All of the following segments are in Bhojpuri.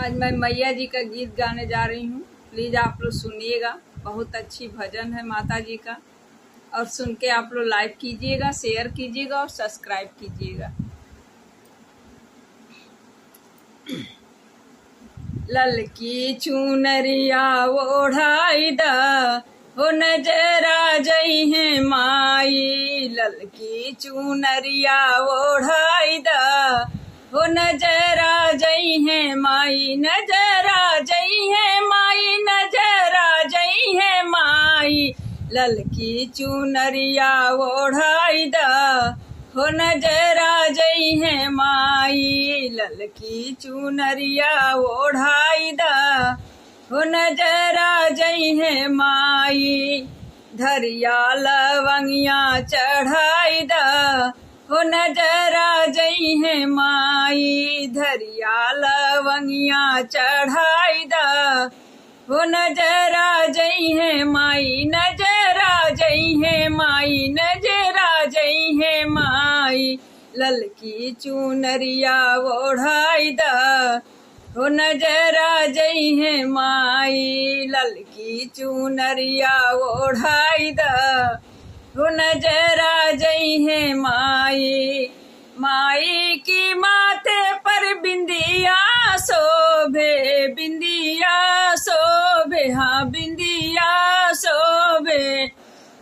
आज मैं मैया जी का गीत गाने जा रही हूँ। प्लीज़ आप लोग सुनिएगा। बहुत अच्छी भजन है माता जी का, और सुन के आप लोग लाइक कीजिएगा, शेयर कीजिएगा और सब्सक्राइब कीजिएगा। ललकी चुनरिया ओढ़ाई दा हो नजरा जई है माई। ललकी चुनरिया ओढ़ाई दा हो नजरा जई है माई। नजरा जई है माई, नजरा जई है माई। ललकी चुनरिया ओढ़ाई दा हो नजरा जई है माई। ललकी चुनरिया ओढ़ाई दा हो नजरा जई है माई। धरिया लवंगिया चढ़ाई दा हो नजरा जई है माई। धरिया लवंगिया चढ़ाई दा हो नजरा जई है माई। नजरा जई है माई, नजरा जई है माई। ललकी चुनरिया ओढ़ाई दा हो नजरा जई है माई। ललकी चुनरिया ओढ़ाई दा हो नजरा जई है माई। माई की माथे पर बिंदिया शोभे, बिंदिया शोभे, हाँ बिंदिया शोभे।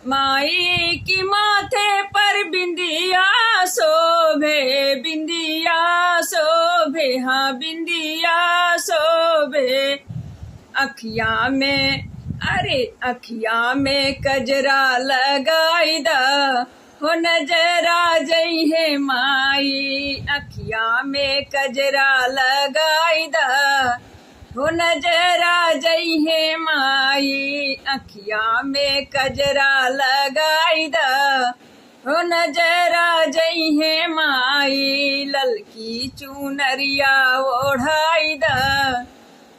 माई की माथे पर बिंदिया शोभे, बिंदिया शोभे, हाँ बिंदिया शोभे। अखिया में अखिया में कजरा लगाई दा हो नजरा जई है माई। अखिया में कजरा लगाई दा हो नजरा जई है माई। अखिया में कजरा लगाई दा हो नजरा जई है माई। ललकी चुनरिया ओढ़ाई दा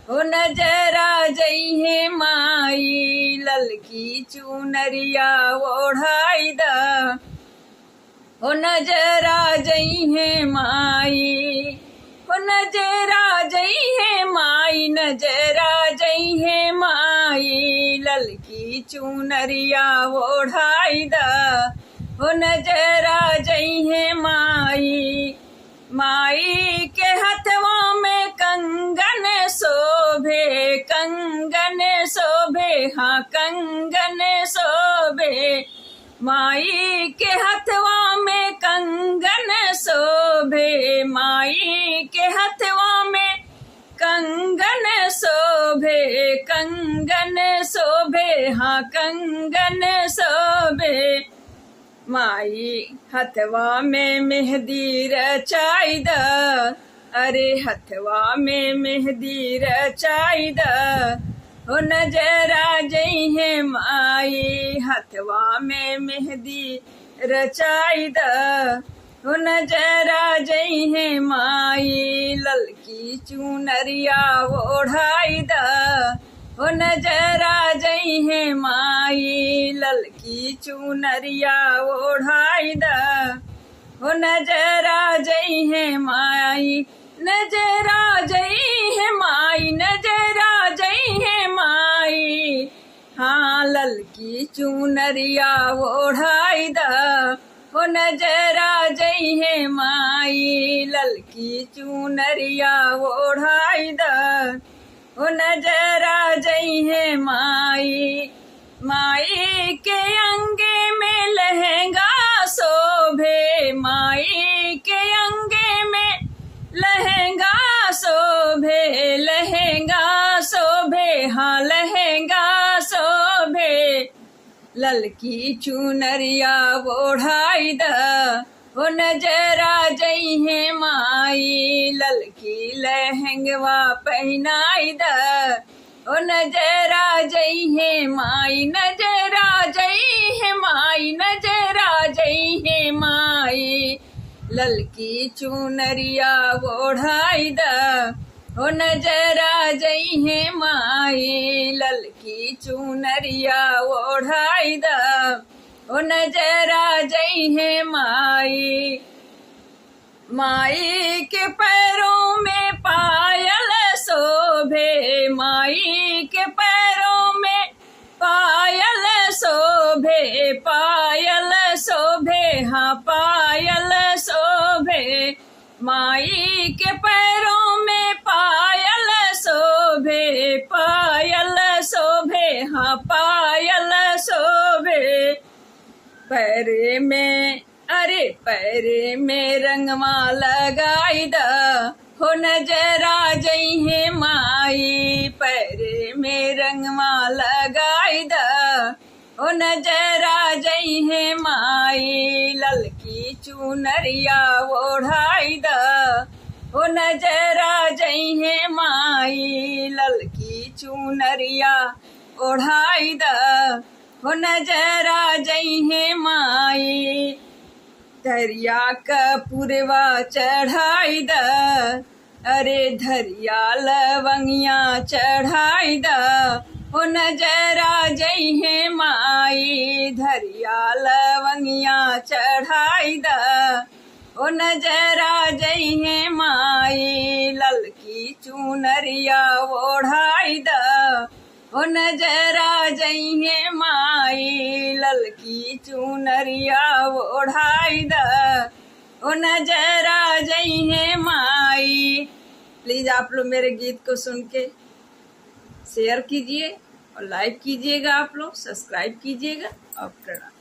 हो नजरा जई है माई। ललकी चुनरिया ओढ़ाई दा हो नजरा जई है माई। हो नजरा जई है माई, नजरा जई है माई। ललकी चुनरिया ओढ़ाई दा हो नजरा जई है माई। माई के हथवा में कंगन शोभे, कंगन शोभे, हाँ कंगन शोभे। माई के हथवा में कंगन शोभे, माई के हथवा में कंगन शोभे, कंगन शोभे, हाँ कंगन शोभे। माई हथवा में मेहंदी रचाई दा, अरे हथवा में मेहंदी रचाई दा हो नजरा जई है माई। हथवा में मेहंदी रचाई दा हो नजरा जई है माई। ललकी चुनरिया ओढ़ाई दा हो नजरा जई है माई। ललकी चुनरिया ओढ़ाई दा हो नजरा जई है माई। नजरा जई है माई, नजरा जई है माई। हाँ ललकी चुनरिया ओढ़ाई दा हो नजरा जई है माई। ललकी चुनरिया ओढ़ाई दा हो नजरा जई है माई। माई के अंगे में लहंगा शोभे, माई के अंगे में लहंगा शोभे, लहंगा शोभे, हाँ लहंगा शोभे। ललकी चुनरिया ओढ़ाई दा हो नजरा जई है माई। ललकी लहंगवा पहनाई दा हो नजरा जई है माई। नजरा जई है माई, नजरा जई है माई। ललकी चुनरिया ओढ़ाई दा हो नजरा जई है माई। ललकी चुनरिया ओढ़ाई दा हो नजरा जई है माई। माई के पैरों में पायल सो माई के पैरों में पायल शोभे, पायल शोभे, हाँ पायल शोभे, माई के पैरों में पायल शोभे, पायल शोभे, हाँ पायल शोभे। पैरे में अरे पैरे में रंगवा लगाई द हो नजरा जइहे माई, पैरे में रंगवा लगाई द हो नजरा जइहे माई, ललकी चुनरिया ओढ़ाई द हो नजरा जइहे माई, ललकी चुनरिया ओढ़ाई द हो नजरा जइहे माई। धरिया कपूरवा चढ़ाई द अरे धरिया लवंगिया चढ़ाई द हो नजरा जइहे माई, धरिया लवंगिया चढ़ाई द हो नजरा जइहे माई, ललकी चुनरिया ओढ़ाई द हो नजरा जइहे माई, ललकी चुनरिया ओढ़ाई द हो नजरा जइहे माई। प्लीज़ आप लोग मेरे गीत को सुन के शेयर कीजिए और लाइक कीजिएगा, आप लोग सब्सक्राइब कीजिएगा और प्रणाम।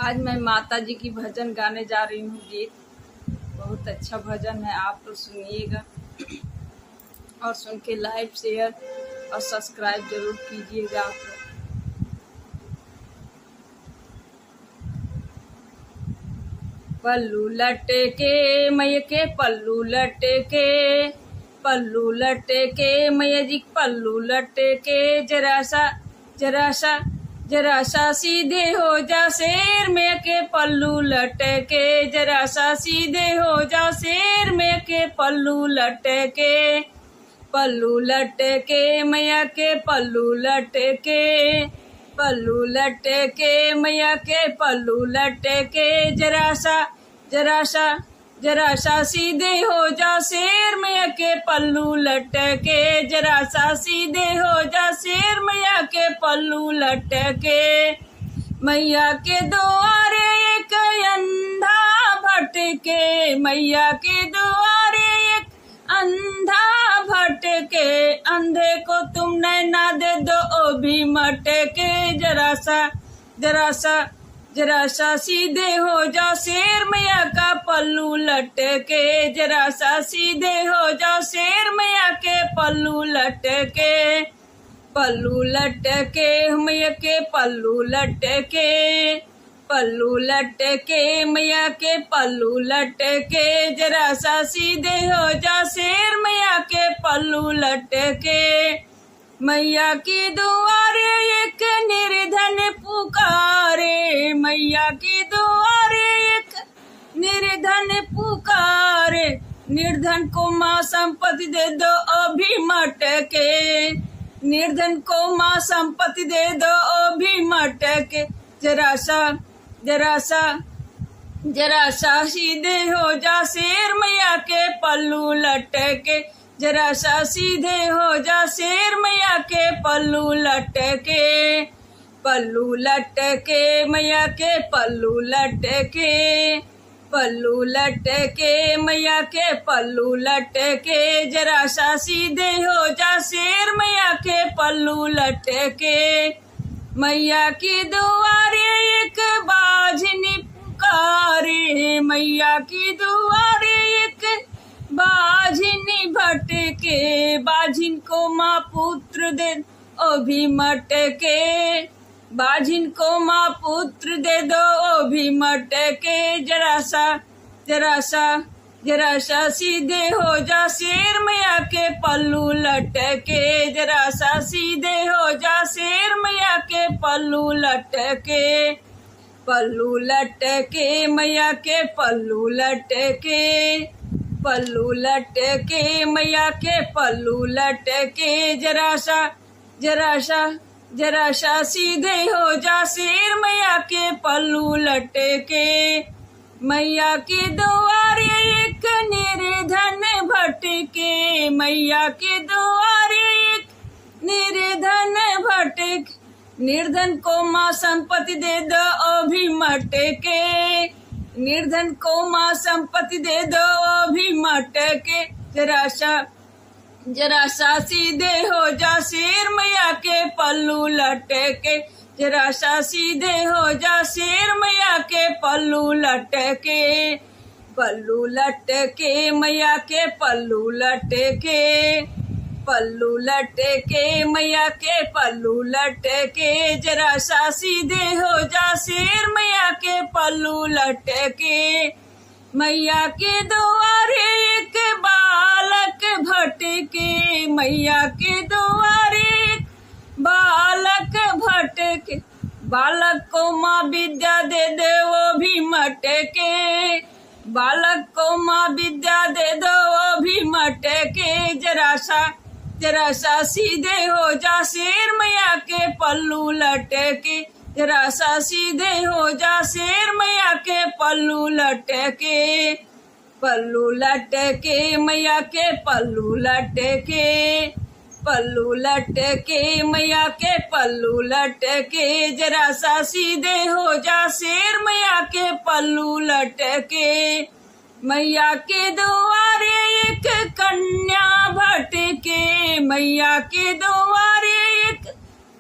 आज मैं माता जी की भजन गाने जा रही हूँ। गीत बहुत अच्छा भजन है, आप लोग सुनिएगा और सुन के लाइक शेयर और सब्सक्राइब जरूर कीजिएगा आप लोग। पल्लू लटके मैया के पल्लू लटके, पल्लू लटके मैया जी पल्लू लटके, जरा सा सीधे हो जा शेर में के पल्लू लटके, जरा सा सीधे हो जा शेर में के पल्लू लटके, पल्लू लटके मैया के पल्लू लटके, पल्लू लटके मैया के पल्लू लटके, जरा सा सीधे हो जा शेर मैया के पल्लू लटके, जरा सा सीधे हो जा शेर मैया के पल्लू लटके। मैया के द्वारे एक अंधा भटके, मैया के द्वारे एक अंधा भटके, अंधे को तुम नैना दे दो ओ भी मटके, जरा सा सीधे हो जा शेर मैया का पल्लू लटके, जरा सा सीधे हो जा शेर मैया के पल्लू लटके, पल्लू लटके मैया के पल्लू लटके, पल्लू लटके मैया के पल्लू लटके, जरा सा सीधे हो जा शेर मैया के पल्लू लटके। मैया की दुआरे एक निर्धन पुकारे, मैया की दुआरे एक निर्धन पुकारे, निर्धन को माँ संपत्ति दे दो अभी मटके, निर्धन को माँ संपत्ति दे दो अभी मटके, जरा सा सीधे हो जा शेर मैया के पल्लू लटके, जरा सा सीधे हो जा शेर मैया के पल्लू लटके, पल्लू लटके मैया के पल्लू लटके, पल्लू लटके मैया के पल्लू लटके, जरा सा सीधे हो जा शेर मैया के पल्लू लटके। मैया की दुआरे एक बाझनी पुकारे, मैया की दुआरे एक बाझनी भटके, बाझिन को माँ पुत्र दे ओ भी मटके, बाझिन को माँ पुत्र दे दो ओ भी मटके, जरा सा सीधे हो जा शेर मैया के पल्लू लटके, जरा सा सीधे हो जा शेर मैया के पल्लू लटके, पल्लू लटके मैया के पल्लू लटके, पल्लू लटके मैया के पल्लू लटके, जरा सा जरा सा सीधे हो जा शेर मैया के पल्लू लटके। मैया के द्वारे एक निर्धन भटके, मैया के द्वारे एक निर्धन भटके। निर्धन को माँ संपत्ति दे दो अभी मटके, निर्धन को माँ संपत्ति दे दो अभी मटके। जरा सा सीधे हो जा शेर मैया के पल्लू लटके। जरा सा सीधे हो जा शेर मैया के पल्लू लटके। पल्लू लटके मैया के पल्लू लटके, पल्लू लटके मैया के पल्लू लटके। जरा सा सीधे हो जा शेर मैया के पल्लू लटके। मैया के द्वारे एक बालक भटके, मैया के द्वारे एक बालक भटके। बालक को माँ विद्या दे दे वो भी मटके, बालक को माँ विद्या दे दो वो भी मटके। जरा सा सीधे हो जा शेर मैया के पल्लू लटके। जरा सा सीधे हो जा शेर मैया के पल्लू लटके। पल्लू लटके मैया के पल्लू लटके, पल्लू लटके मैया के पल्लू लटके। जरा सा सीधे हो जा शेर मैया के पल्लू लटके। मैया के द्वारे एक कन्या भटके, मैया के द्वारे एक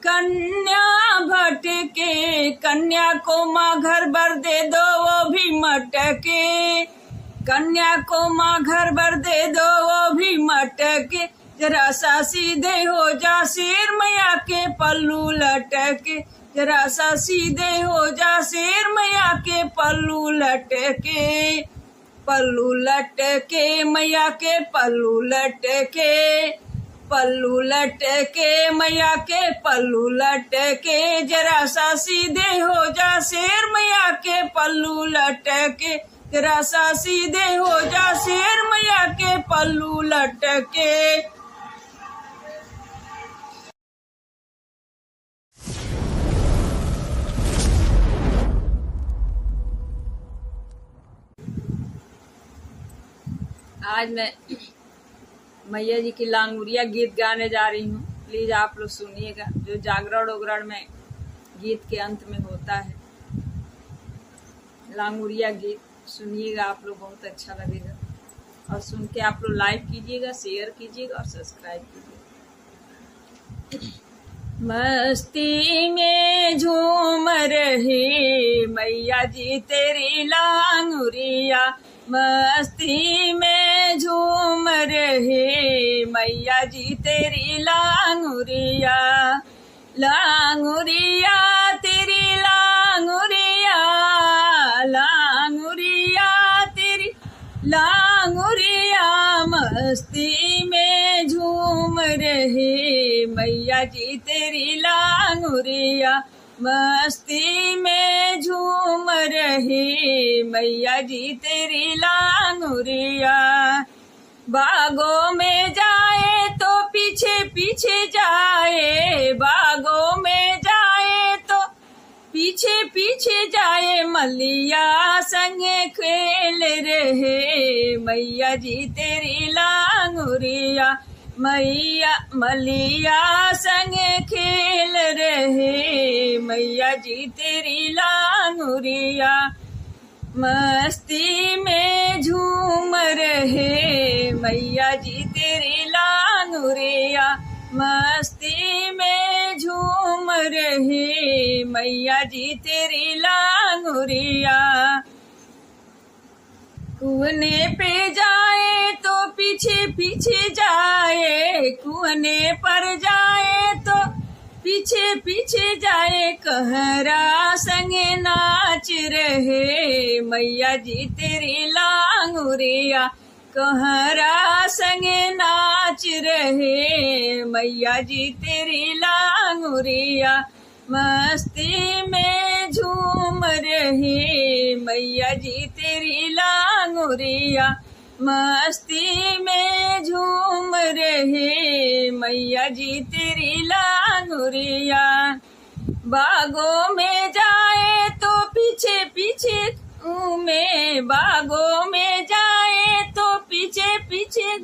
कन्या भटके। कन्या को माँ घर भर दे दो वो भी मटके, कन्या को माँ घर भर दे दो वो भी मटके। जरा सा सीधे हो जा शेर मैया के पल्लू लटके। जरा सा सीधे हो जा शेर मैया के पल्लू लटके। पल्लू लटके मैया के पल्लू लटके, पल्लू लटके मैया के पल्लू लटके। जरा सा सीधे हो जा शेर मैया के पल्लू लटके। जरा सा सीधे हो जा शेर मैया के पल्लू लटके। आज मैं मैया जी की लांगुरिया गीत गाने जा रही हूँ। प्लीज आप लोग सुनिएगा, जो जागरण उगरण में गीत के अंत में होता है लांगुरिया गीत सुनिएगा, आप लोग बहुत अच्छा लगेगा। और सुन के आप लोग लाइक कीजिएगा, शेयर कीजिएगा और सब्सक्राइब कीजिएगा। मस्ती में झूम रही मैया जी तेरी लांगुरिया, मस्ती में झूम रही मैया जी तेरी लांगुरिया। लांगुरिया तेरी लांगुरिया, लांगुरिया तेरी लांगुरिया। मस्ती में झूम रही मैया जी तेरी लांगुरिया, मस्ती में झूम रही मैया जी तेरी लांगुरिया। बागों में जाए तो पीछे पीछे जाए, बागों में जाए तो पीछे पीछे जाए। मलिया संगे खेल रहे मैया जी तेरी लांगुरिया, मैया मलिया संगे खेल रहे मैया जी तेरी लांगुरिया। मस्ती में झूम रहे मैया जी तेरी लांगुरिया, मस्ती में झूम रहे मैया जी तेरी लांगुरिया। कुआने पे जाए तो पीछे पीछे जाए, कुआने पर जाए तो पीछे पीछे जाए। कहरा संगे नाच रहे मैया जी तेरी लांगुरिया, कहरा संगे नाच रहे मैया जी तेरी लांगुरिया। मस्ती में झूम रही मैया जी तेरी लांगुरिया, मस्ती में झूम रहे मैया जी तेरी लांगुरिया। लांगुरिया। बागों में जाए तो पीछे पीछे घूमे, बागों में जाए तो पीछे पीछे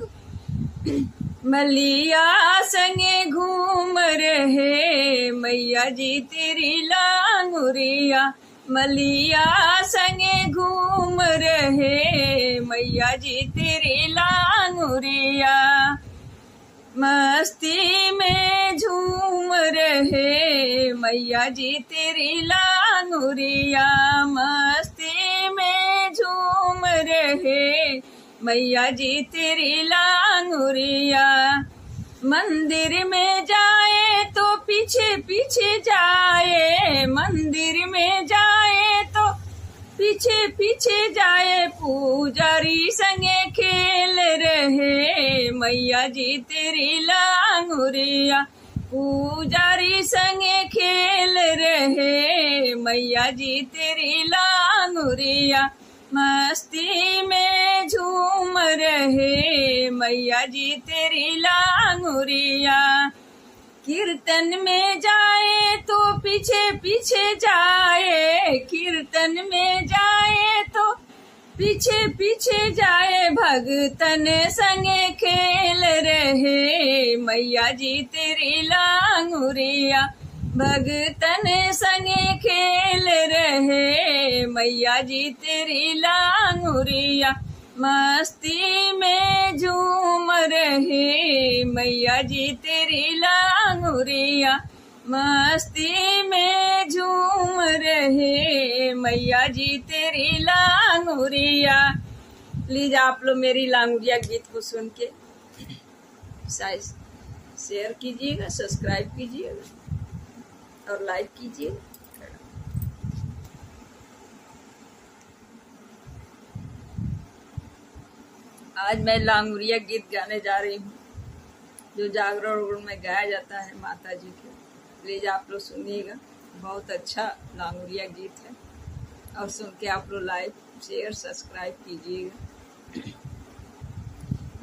मलिया संगे घूम रहे, मैया जी तेरी लांगुरिया। मलिया संगे घूम रहे, मैया जी तेरी लांगुरिया। मस्ती में झूम रहे, मैया जी तेरी लांगुरिया। मस्ती में झूम रहे, मैया जी तेरी लांगुरिया। मंदिर में जाए तो पीछे पीछे जाए, मंदिर में जाए तो पीछे पीछे जाए, पुजारी संगे खेल रहे, मैया जी तेरी लांगुरिया। पुजारी संगे खेल रहे, मैया जी तेरी लांगुरिया। मस्ती में झूम रहे, मैया जी तेरी लांगुरिया। कीर्तन में जाए तो पीछे पीछे जाए, कीर्तन में जाए तो पीछे पीछे जाए, भगतन संगे खेल रहे, मैया जी तेरी लांगुरिया। भगतन संगे खेल रहे, मैया जी तेरी लांगुरिया। मस्ती में झूम रहे, मैया जी तेरी लांगुरिया। मस्ती में झूम रहे, मैया जी तेरी लांगुरिया। प्लीज आप लोग मेरी लांगुरिया गीत को सुन के शेयर कीजिएगा, सब्सक्राइब कीजिएगा और लाइक कीजिए। आज मैं लांगुरिया गीत गाने जा रही हूँ, जो जागरण में गाया जाता है माता जी के। प्लीज आप लोग सुनिएगा, बहुत अच्छा लांगुरिया गीत है, और सुन के आप लोग लाइक शेयर सब्सक्राइब कीजिएगा।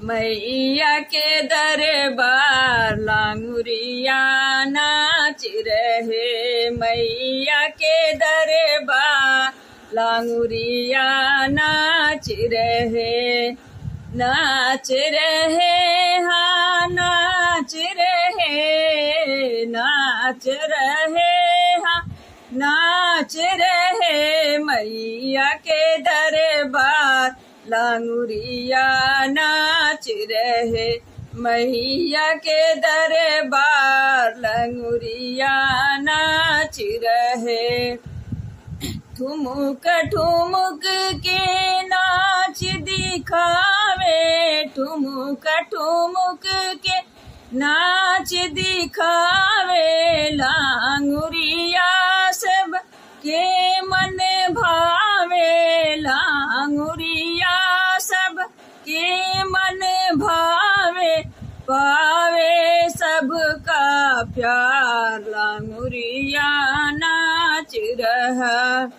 मैया के दरबार लांगुरिया नाच रहे, मैया के दरबार लांगुरिया नाच रहे। नाच रहे हाँ नाच रहे, नाच रहे हाँ नाच रहे, मैया के दरबार लांगुरिया नाच रहे। मैया के दरबार लांगुरिया नाच रहे। ठुमुक ठुमुक के नाच दिखावे, ठुमुक ठुमुक के नाच दिखावे, लांगुरिया सब के मन भावे, लांगुरिया सब के मन भावे, पावे सबका प्यार लांगुरिया नाच रहा।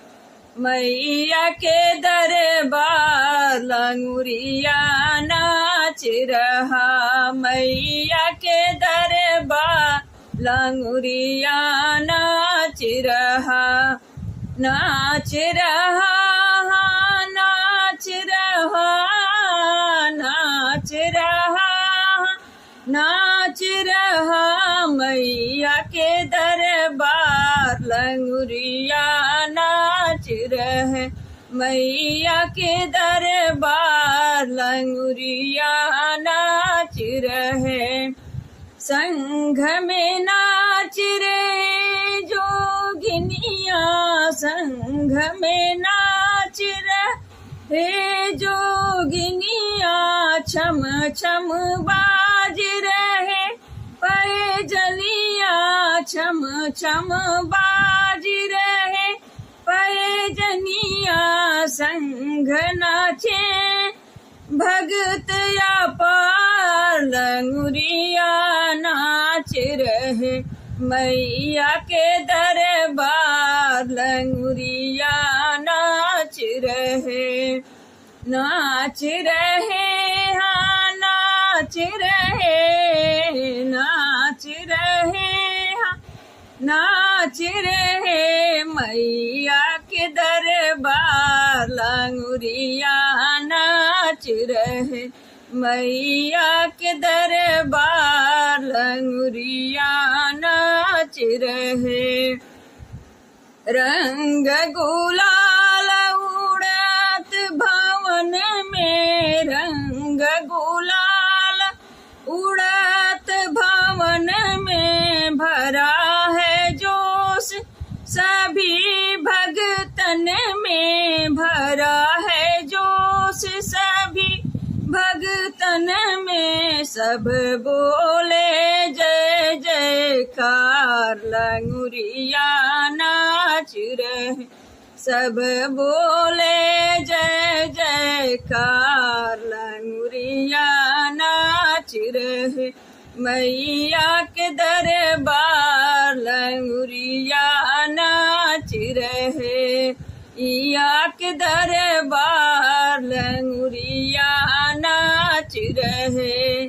मैया के दरबार लांगुरिया नाच रहा, मैया के दरबार लांगुरिया नाच रहा। नाच रहा हाँ नाच रहा, नाच रहा नाच रहा, मैया के दरबार लांगुरिया नाच रहे। मैया के दरबार लांगुरिया नाच रहे। संघ में नाच रहे जोगिनिया, संघ में नाच रहे जोगिनिया, छम छम बाज रहे पैजनिया, छम छम बाज रहे पैजनिया। संघ नाचे भगत या पार लांगुरिया नाच रहे। मैया के दरबार लांगुरिया नाच रहे। नाच रहे हाँ नाच रहे, नाच रहे हाँ नाच रहे मैया के दरबार लंगुरिया नाच रहे मैया के दरबार लंगुरिया नाच रहे रंग गुलाल उड़त भवन में रंग गुलाल उड़त भवन में भरा है जोश सभी भगतन में भरा है जोश सभी भगतन में सब बोले जय जयकार लंगुरिया नाच रहे सब बोले जय जयकार लंगुरिया नाच रहे मैया के दरबार लंगुरिया नाच रहे इया के दरबार लंगुरिया नाच रहे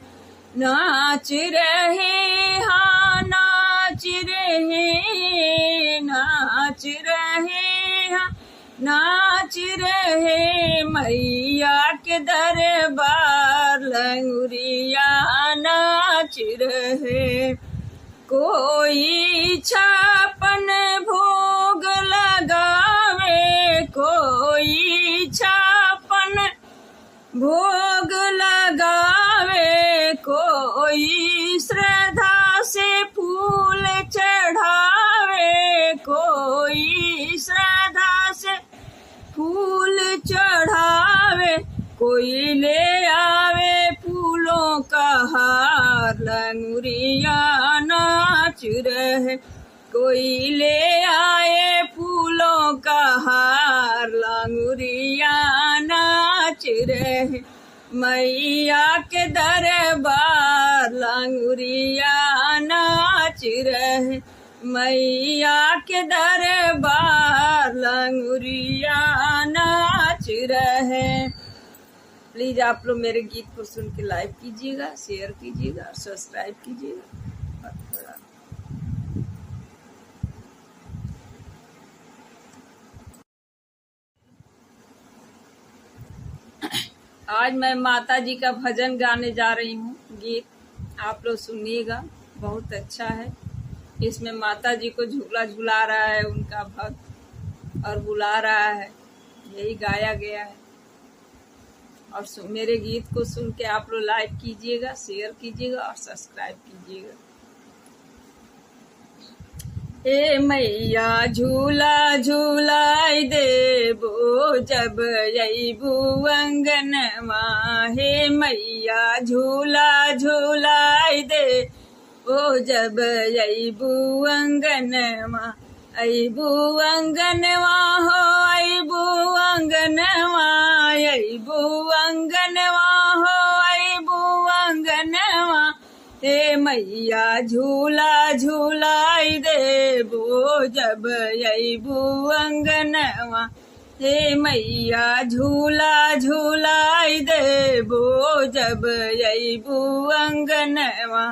नाच रहे हाँ नाच रहे नाच रहे हाँ नाच रहे मैया के दरबार लंगुरिया नाच रहे कोई छापन भोग लगावे कोई छापन भोग लगावे कोई श्रद्धा से फूल चढ़ावे कोई श्रद्धा से फूल चढ़ावे कोई ले आवे फूलों का हार लंगुरिया नाच रहे कोई ले आए फूलों का हार लंगुरिया नाच रहे मैया के दरबार लंगुरिया नाच रहे मैया के दरबार लंगुरिया नाच रहे। प्लीज आप लोग मेरे गीत को सुन के लाइक कीजिएगा, शेयर कीजिएगा, सब्सक्राइब कीजिएगा। आज मैं माता जी का भजन गाने जा रही हूँ। गीत आप लोग सुनिएगा, बहुत अच्छा है। इसमें माता जी को झूला झूला रहा है उनका भक्त और बुला रहा है, यही गाया गया है। और मेरे गीत को सुन के आप लोग लाइक कीजिएगा, शेयर कीजिएगा और सब्सक्राइब कीजिएगा। ए मैया झूला झूलाई देबो जब अइबू अंगनवा हे मैया झूला झूलाई दे ओ जब अइबू अंगनवा अइबू अंगनवा हो अइबू अंगनवा अइबू अंगनवा हो अइबू अंगनवा हे मैया झूला झूलाई देबो जब अइबू अंगनवा हे मैया झूला झूलाई देबो जब अइबू अंगनवा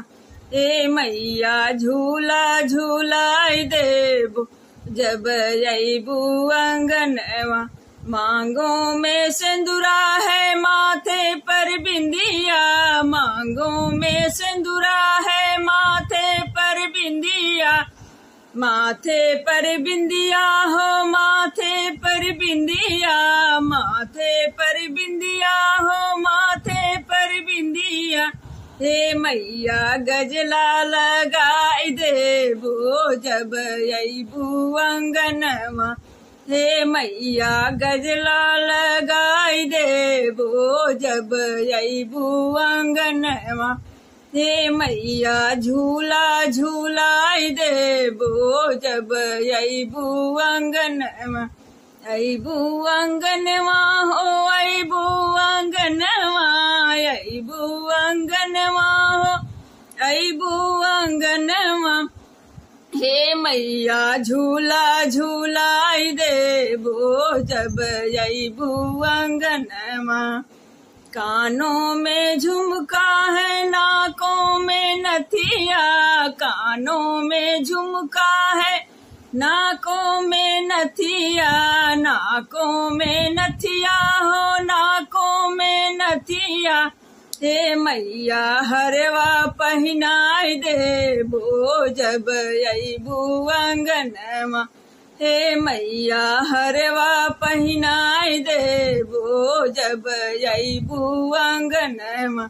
हे मैया झूला झूलाई देबो जब अइबू अंगनवा मांगों में सिंदूरा है माथे पर बिंदिया मांगों में सिंदूरा है माथे पर बिंदिया माथे पर बिंदिया हो माथे पर बिंदिया माथे पर बिंदिया हो माथे पर बिंदिया हे मैया गजला लगाई देबो जब अइबू अंगनवा हे मैया गजला लगाई देबो जब अइबू अंगनवा हे मैया झूला झूलाई देबो जब अइबू अंगनवा अइबू अंगनवा हो अइबू अंगनवा अइबू अंगनवा हो अइबू अंगनवा हे मैया झूला झूलाई देबो जब अइबू अंगनवा कानों में झुमका है नाकों में नथिया, कानों में झुमका है नाकों में नथिया, नाकों में नथिया हो नाकों में नथिया। हे मैया हरवा पहिनाई देबो जब अइबू अंगनमा, हे मैया हरवा पहिनाई देबो जब अइबू अंगनमा।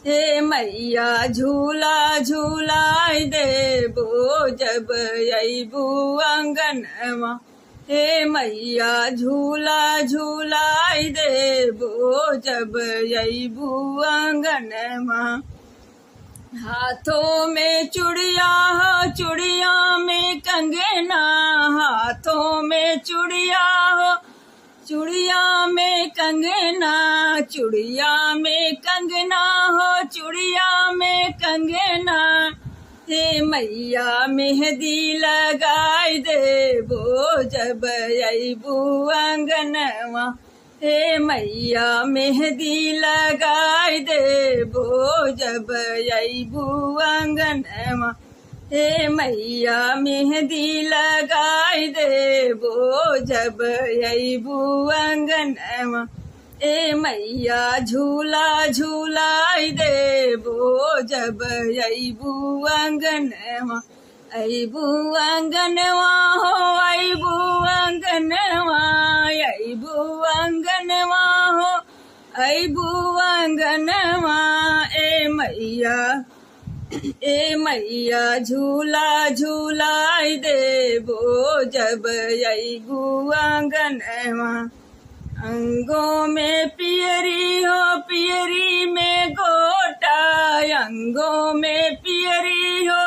हे मैया झूला झूलाई देबो जब अइबू अंगनमा, हे मैया झूला झूलाई देबो जब अइबू अंगनमा। हाथों में चूड़िया हो चूड़िया में कंगना, हाथों में चूड़िया हो चूड़िया में कंगना, चूड़िया में कंगना हो चूड़िया में कंगना। हे मैया मेहंदी लगाई देबो जब अइबू अंगनवा, हे मैया मेहंदी लगाई देबो जब अइबू अंगनवा, हे मैया मेहंदी लगाई देबो जब अइबू अंगनवा। ए मैया झूला झूलाई देबो जब अइबू अंगनवा, अइबू अंगनवा हो अइबू अंगनवा, अइबू अंगनवा हो अइबू अंगनवा। ए मैया झूला झूलाई देबो जब अइबू अंगनवा। अंगों में पियरी हो पियरी में गोटा, अंगों में पियरी हो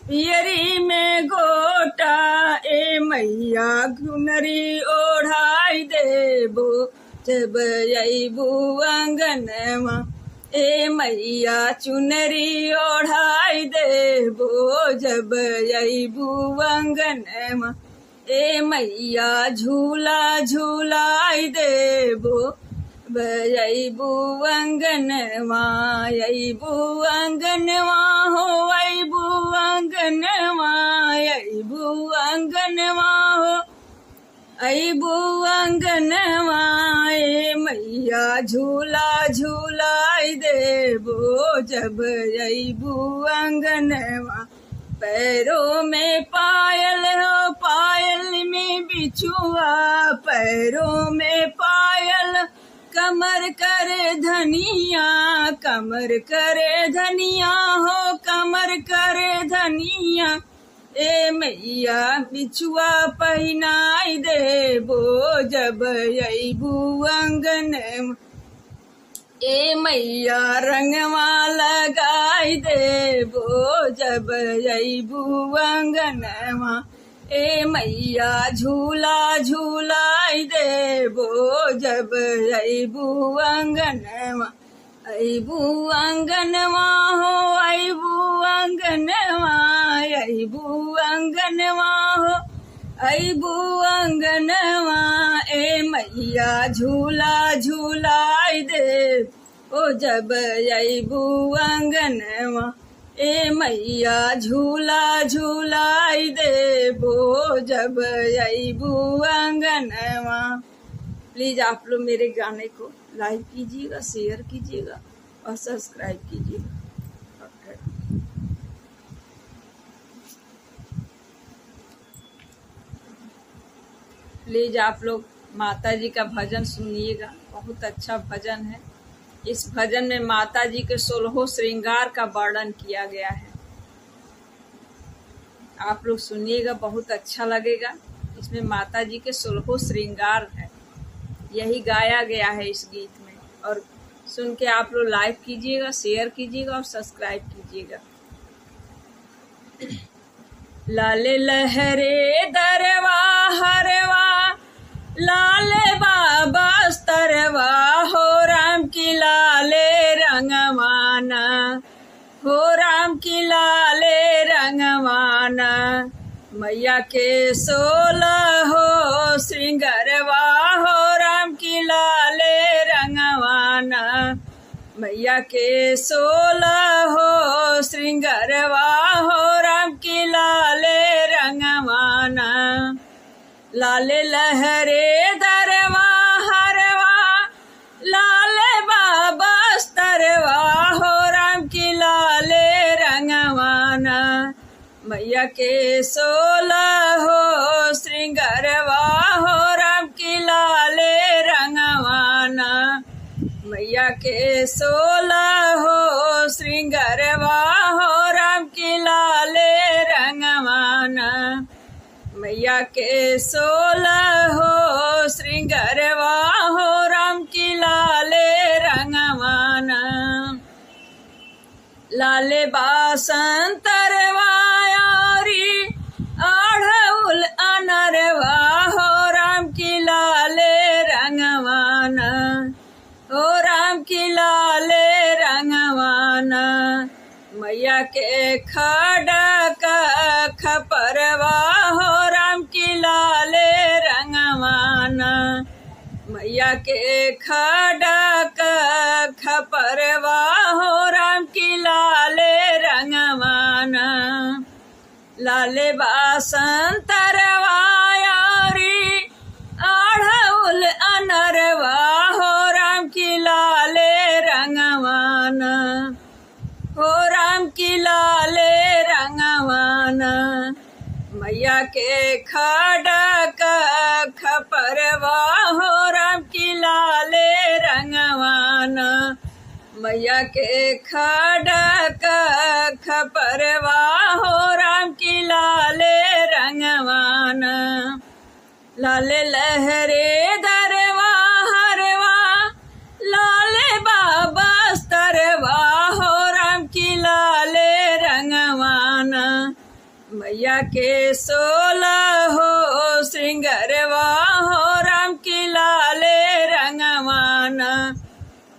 पियरी में गोटा। ए मैया घुनरी ओढ़ाई देबो जब अइबू अंगनवा, ए मैया चुनरी ओढ़ाई देबो जब अइबू अंगनवा। ए मैया झूला झूलाई देबो अइबू अंगनवा, अइबू अंगनवा हो अइबू अंगनवा, अइबू अंगनवा हो अइबू अंगनवा। ए मैया झूला झूलाई देबो जब अइबू अंगनवा। पैरों में पायल हो पायल में बिछुआ, पैरों में पायल कमर करे धनिया, कमर करे धनिया हो कमर करे धनिया। ए मैया बिछुआ पहिनाई देबो जब अइबू अंगनवा, ए मैया रंगवा लगाई देबो जब अइबू अंगनवा। ए मैया झूला झूलाई देबो जब अइबू अंगनवा, अइबू अंगनवा हो अइबू अंगनवा, अइबू अंगनवा हो अइबू अंगनवा। ए मैया झूला झूलाई देबो जब अइबू अंगनवा, ए मैया झूला झूलाई देबो जब अइबू अंगनवा। प्लीज़ आप लोग मेरे गाने को लाइक कीजिएगा, शेयर कीजिएगा और सब्सक्राइब कीजिएगा। प्लीज़ आप लोग माता जी का भजन सुनिएगा, बहुत अच्छा भजन है। इस भजन में माता जी के 16 श्रृंगार का वर्णन किया गया है। आप लोग सुनिएगा, बहुत अच्छा लगेगा। इसमें माता जी के 16 श्रृंगार है, यही गाया गया है इस गीत में। और सुन के आप लोग लाइक कीजिएगा, शेयर कीजिएगा और सब्सक्राइब कीजिएगा। लाले लहरे दरवा हरवा, लाले बाबा स्तरवा हो राम की लाले रंगवाना, हो राम की लाले रंगवाना। मैया के 16 श्रृंगारवा हो राम की लाले रंगवाना, मैया के 16 हो श्रृंगारवा हो राम की लाले रंगवाना। लाले लहरे दरवा हरवा लाले बाबा स्तरवा हो राम की लाले रंगवाना। मैया के 16 हो श्रृंगारवा हो राम की लाले रंगवाना। मैया के 16 हो श्रृंगारवा हो राम की लाले रंगवाना। मैया के 16 हो श्रृंगारवा हो राम की लाले रंगवाना। लाले बासंतरवा यारी आढ़उल अनरवा हो राम की लाले रंगवाना। हो राम की लाले रंगवाना। मैया के खड़क खपरवा हो राम की लाले रंगवाना। मैया के खड़क खपरवा हो राम की लाले रंगवाना। लाले बासंतरवा यारी आढ़उल अनरवा हो राम की लाले रंगवाना। हो राम की लाले रंगवाना। मैया के खड़क खपरवा हो राम की लाले रंगवाना। मैया के खड़क खपरवा हो राम की लाले रंगवाना। लाले लहरे दरवा हरवा लाले बाबा स्तरवा हो राम की लाले रंगवाना। मैया के 16 हो श्रृंगारवा हो राम की लाले रंगवाना।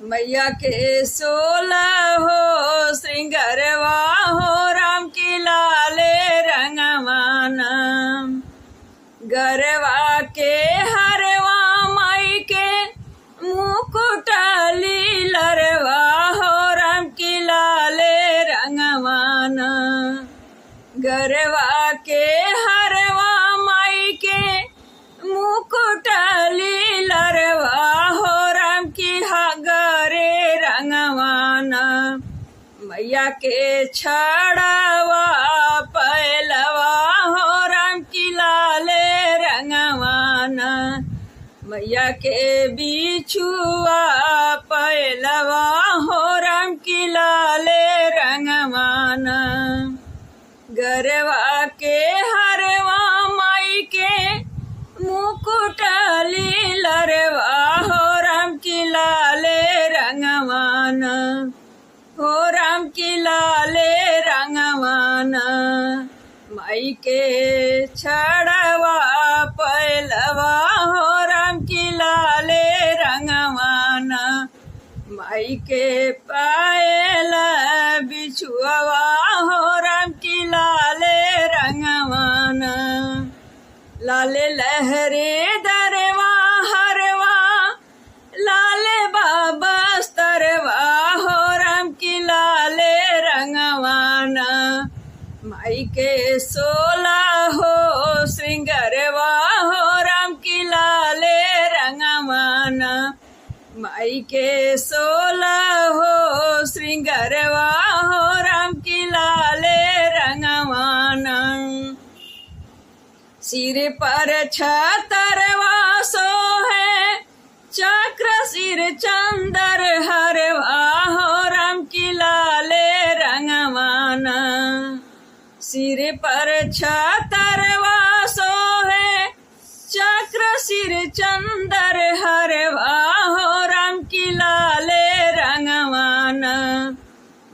मैया के 16 हो श्रृंगारवा हो राम की लाले रंगवाना। गरवा के हरवा माई के मुकुट लीलरवा हो राम की लाले रंगवाना। गरवा के हरवा माई के मुकुट लीलरवा हो राम की गरे रंगवाना। मैया के छड़वा पहलवा हो राम की लाले रंगवाना। मैया के बिछुआ पहलवा हो राम की लाले रंगवाना। गरवा के हरवा माई के मुकुट लीलरवा हो राम की लाले रंगवाना। हो राम की लाले रंगवाना। माई के छड़वा पहलवा हो राम की लाले रंगवाना। माई के पायल बिछुआ हो राम की लाले रंगवाना। लाले लहरे दरवा हरवा लाले बाबा स्तरवा हो राम की लाले रंगवाना। माई के 16 हो श्रृंगारवा हो राम की लाले रंगवाना। माई के 16 हो श्रृंगारवा हो राम की लाले रंगवाना। सिर पर छतरवा सोहे चक्र सिर चंदर हरवा हो राम की लाले रंगवाना। सिर पर छतरवा सोहे चक्र सिर चंदर हरवा हो राम की लाले रंगवाना।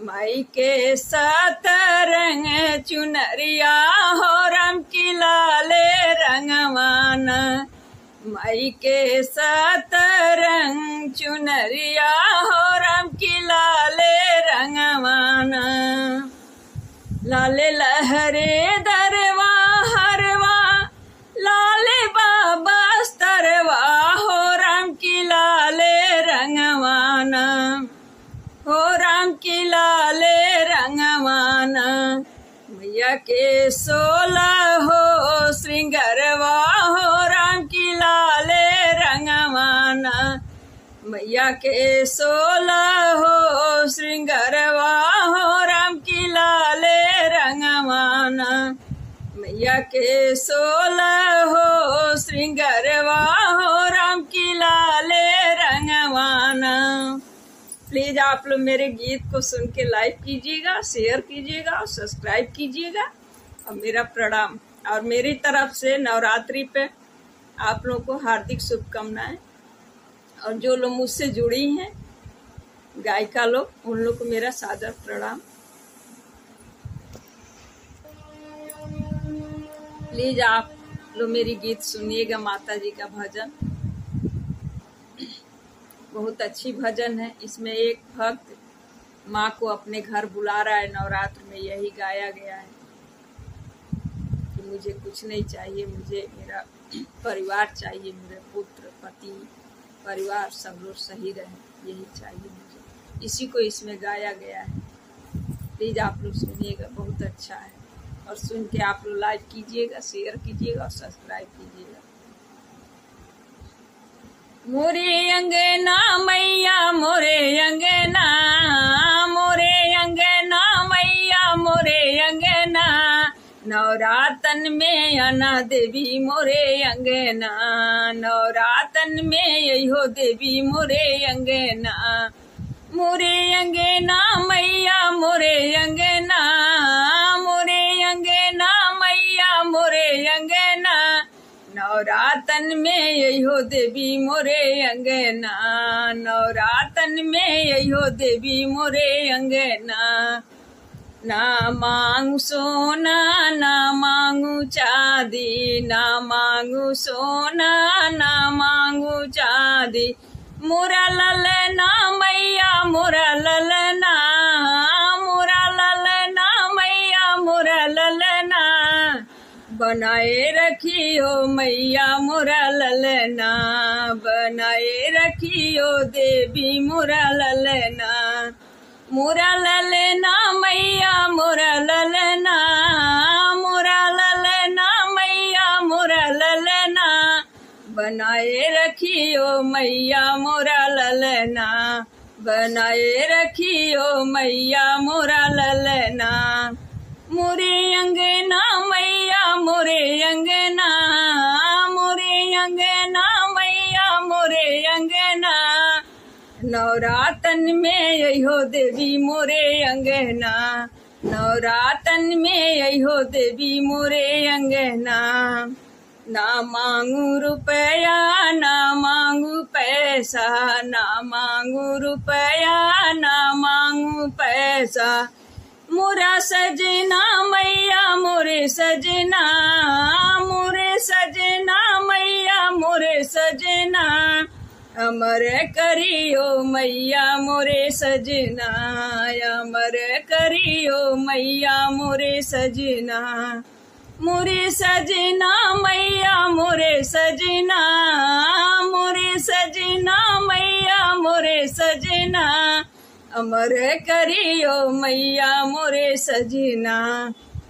माई के 7 रंग चुनरिया हो राम की लाले रंगवाना। माई के 7 रंग चुनरिया हो राम की लाले रंगवाना। लाले लहरे दरवा हरवा लाले बाबा स्तरवा हो राम की लाले रंगवाना। के 16 हो श्रृंगारवा हो राम की लाले रंगवाना। मैया के 16 हो श्रृंगारवा हो राम की लाले रंगवाना। मैया के 16 हो श्रृंगारवा हो राम की लाले रंगवाना। प्लीज आप लोग मेरे गीत को सुन के लाइक कीजिएगा, शेयर कीजिएगा और सब्सक्राइब कीजिएगा। और मेरा प्रणाम। और मेरी तरफ से नवरात्रि पे आप लोगों को हार्दिक शुभकामनाएं। और जो लोग मुझसे जुड़ी हैं गायिका लोग, उन लोग को मेरा सादर प्रणाम। प्लीज आप लोग मेरी गीत सुनिएगा। माता जी का भजन बहुत अच्छी भजन है। इसमें एक भक्त माँ को अपने घर बुला रहा है। नवरात्र में यही गाया गया है कि मुझे कुछ नहीं चाहिए, मुझे मेरा परिवार चाहिए, मेरे पुत्र पति परिवार सब लोग सही रहे, यही चाहिए मुझे। इसी को इसमें गाया गया है। प्लीज आप लोग सुनिएगा, बहुत अच्छा है। और सुन के आप लोग लाइक कीजिएगा, शेयर कीजिएगा और सब्सक्राइब कीजिएगा। मोरे अंगना मैया मोरे अंगना, मोरे अंगना मैया मोरे अंगना। नवरातन में आना देवी मोरे अंगना, नवरातन में यही देवी मोरे अंगना। मोरे अंगना मैया मोरे अंगना, मोरे अंगना मैया मोरे अंगना। नवरातन में यही देवी मोरे अंगना, नवरातन में यही देवी मोरे अंगना। ना मांगू सोना ना मांगू चांदी, ना मांगू सोना ना मांगू चांदी। मोरा ललना मैया मोरा ललना, मोरा ललना मैया मोरा ललना। बनाए रखियो मैया मोरा ललना, बनाए रखियो देवी मोरा ललना। मोरा ललना मैया मोरा ललना, मोरा ललना मैया मोरा ललना। बनाए रखियो मैया मोरा ललना, बनाए रखियो मैया मोरा ललना। मोरे अंगना मैया मोरे अंगना, मोरे अंगना मैया मोरे अंगना। नवरातन में यही देवी मोरे अंगना, नवरातन में यही देवी मोरे अंगना। ना मांगू रुपया ना मांगू पैसा, ना मांगू रुपया ना मांगू पैसा। मोरा सजना मैया मोरे सजना, मोरे सजना मैया मोरे सजना। अमर करियो मैया मोरे सजना, अमर करियो मैया मोरे सजना। मोरे सजना मैया मोरे सजना, मोरे सजना मैया मोरे सजना। अमर करियो मैया मोरे सजना,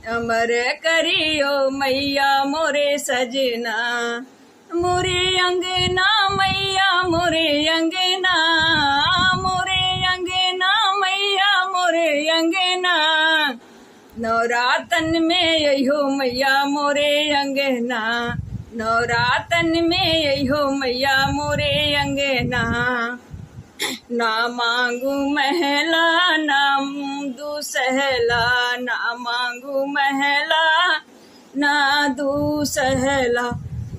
अमर करियो मैया मोरे सजना। मोरे अंगना मैया मोरे अंगना, मोरे अंगना मैया मोरे अंगना। नवरातन में यही मैया मोरे अंगना, नवरातन में यही मैया मोरे अंगना। ना मांगू महला ना दूसहला, ना मांगू महला ना दूसहला।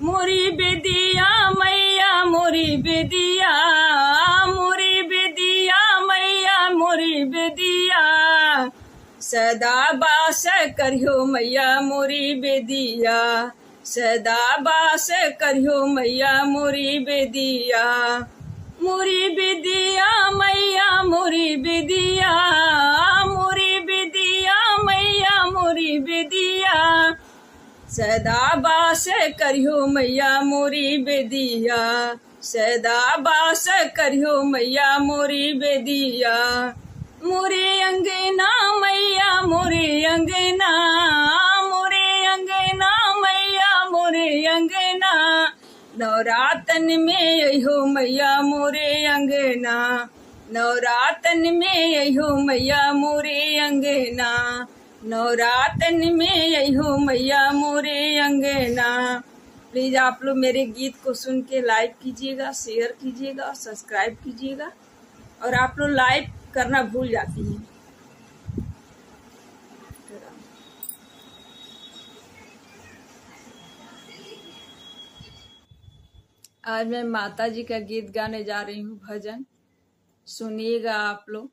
मोरी बिदिया मैया मोरी बिदिया, मोरी बिदिया मैया मोरी बिदिया। सदा बास करियो मैया मोरी बेदिया, सदा बास करियो मैया मोरी बेदिया। मोरी बिदिया मैया मोरी बिदिया, मोरी बिदिया मैया मोरी बिदिया। सदा बास करियो मैया मोरी बेदिया, सदा बास करियो मैया मोरी बेदिया। मोरे अंगना मैया मोरे अंगना, मोरे अंगना मैया मोरे अंगना, नवरातन में अहो मैया मोरे अंगना, नवरातन में अहो मैया मोरे अंगना, नवरातन में अहो मैया मोरे अंगना। प्लीज़ आप लोग मेरे गीत को सुन के लाइक कीजिएगा, शेयर कीजिएगा और सब्सक्राइब कीजिएगा। और आप लोग लाइक करना भूल जाती हैं। आज मैं माता जी का गीत गाने जा रही हूँ, भजन सुनिएगा आप लोग।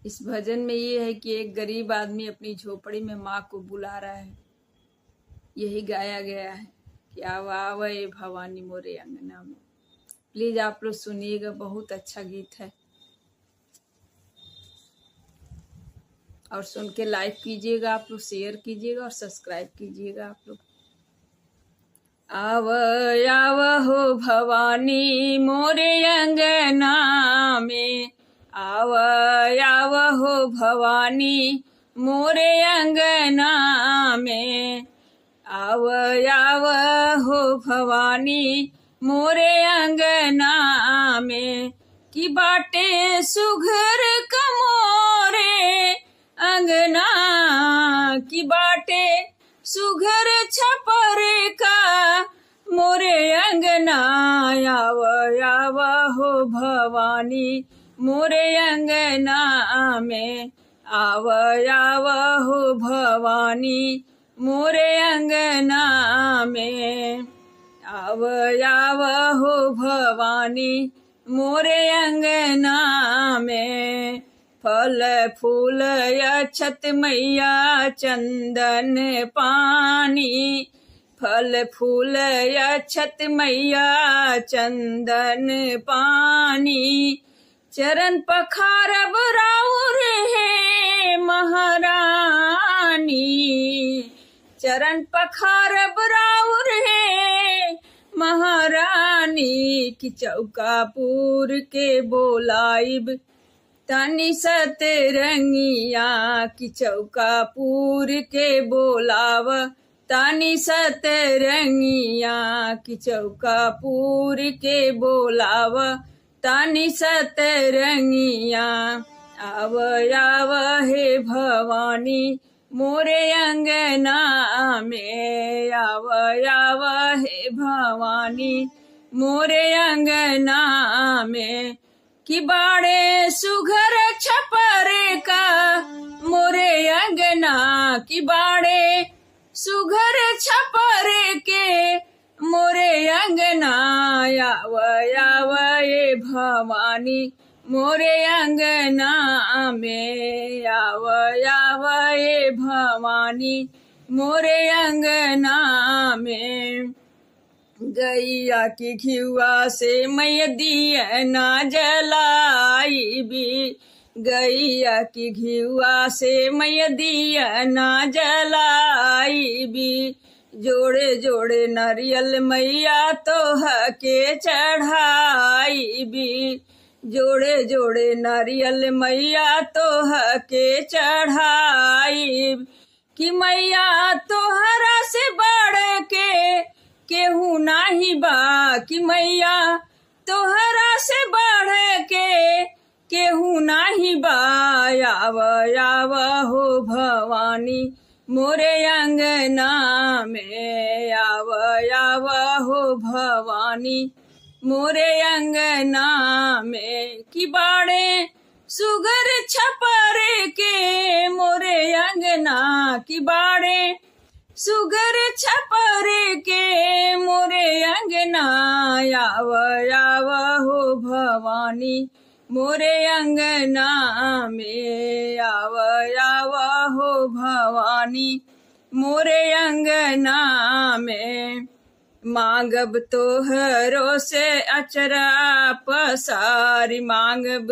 इस भजन में ये है कि एक गरीब आदमी अपनी झोपड़ी में माँ को बुला रहा है। यही गाया गया है कि आवे भवानी मोरे अंगना में। प्लीज आप लोग सुनिएगा, बहुत अच्छा गीत है। और सुन के लाइक कीजिएगा आप लोग, शेयर कीजिएगा और सब्सक्राइब कीजिएगा आप लोग। आव हो भवानी मोरे अंगना में, आव हो भवानी मोरे अंगना में, आव हो भवानी मोरे अंगना में, की बाटे सुघर कमोरे अंगना, की बाटे सुघर छपर का मोरे अंगना, आव हो भवानी मोरे अंगना में, आव हो भवानी मोरे अंगना में, आव हो भवानी मोरे अंगना में। फल फूल अक्षत मैया चंदन पानी, फल फूल अक्षत मैया चंदन पानी, चरण पखारब राउर है महारानी, चरण पखारब राउर है महारानी, की चौकापुर के बोलाइब तनि सतरंगिया, की चौकापुर के बोलाव तनि सतरंगिया, की चौकापुर के बोलाव तनि सतरंगिया, आव हे भवानी मोरे अंगना में, आव हे भवानी मोरे अंगना में, की बाड़े सुघर छपर का मोरे अंगना, की बाड़े सुघर छपर के मोरे अंगना, आव ये भवानी मोरे अंगना में, आव ये भवानी मोरे अंगना में। गैया की घिउआ से मैं दिया ना जलाई भी, गैया की घिउआ से मैं दिया ना जलाई भी, जोड़े जोड़े नारियल मैया तोह के चढ़ाई भी, जोड़े जोड़े नारियल मैया तोह के चढ़ाई, कि मैया तोहरा से बढ़ के केहू नाही बा, कि मैया तोहरा से बढ़ के केहू नाही बा, आव हो भवानी मोरे अंगना में, आव हो भवानी मोरे अंगना में, की बाड़े सुगर छपर के मोरे अंगना, की बाड़े सुगर छपर के मोरे अंगना, आव हो भवानी मोरे अंगना में, आव हो भवानी मोरे अंगना में। मांगब तोहरो से अचरा पसारी, मांगब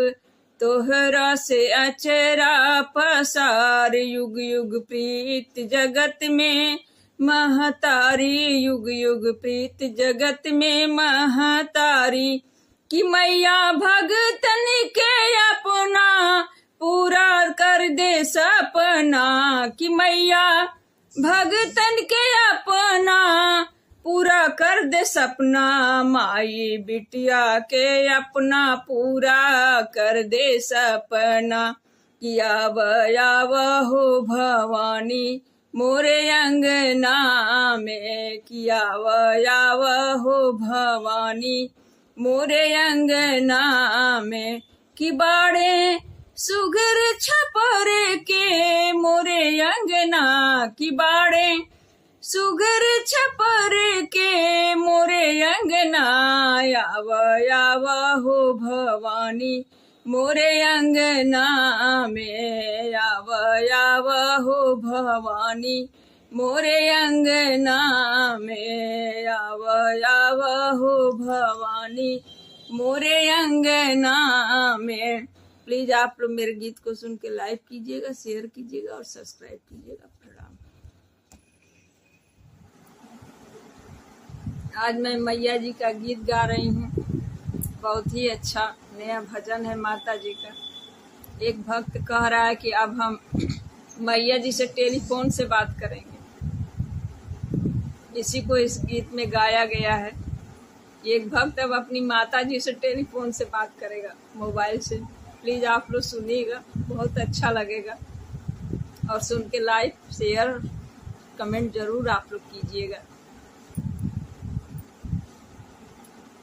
तोहरा से अचरा पसार, युग युग प्रीत जगत में महतारी, युग युग प्रीत जगत में महतारी, कि मैया भगतन के अपना पूरा कर दे सपना, कि मैया भगतन के अपना पूरा कर दे सपना, माई बिटिया के अपना पूरा कर दे सपना, कि आव आव हो भवानी मोरे अंगना में, कि आव आव हो भवानी मोरे अंगना में, कि बाड़े सुगर छपर के मोरे अंगना, कि बाड़े सुगर छपर के मोरे अंगना, आव आव हो भवानी मोरे अंगना में, आव आव हो भवानी मोरे अंगना में, आव आव हो भवानी मोरे अंगना में। प्लीज आप लोग मेरे गीत को सुन के लाइक कीजिएगा, शेयर कीजिएगा और सब्सक्राइब कीजिएगा। प्रणाम। आज मैं मैया जी का गीत गा रही हूँ। बहुत ही अच्छा नया भजन है माता जी का। एक भक्त कह रहा है कि अब हम मैया जी से टेलीफोन से बात करेंगे। इसी को इस गीत में गाया गया है। एक भक्त अब अपनी माता जी से टेलीफोन से बात करेगा, मोबाइल से। प्लीज आप लोग सुनिएगा, बहुत अच्छा लगेगा। और सुन के लाइक शेयर कमेंट जरूर आप लोग कीजिएगा।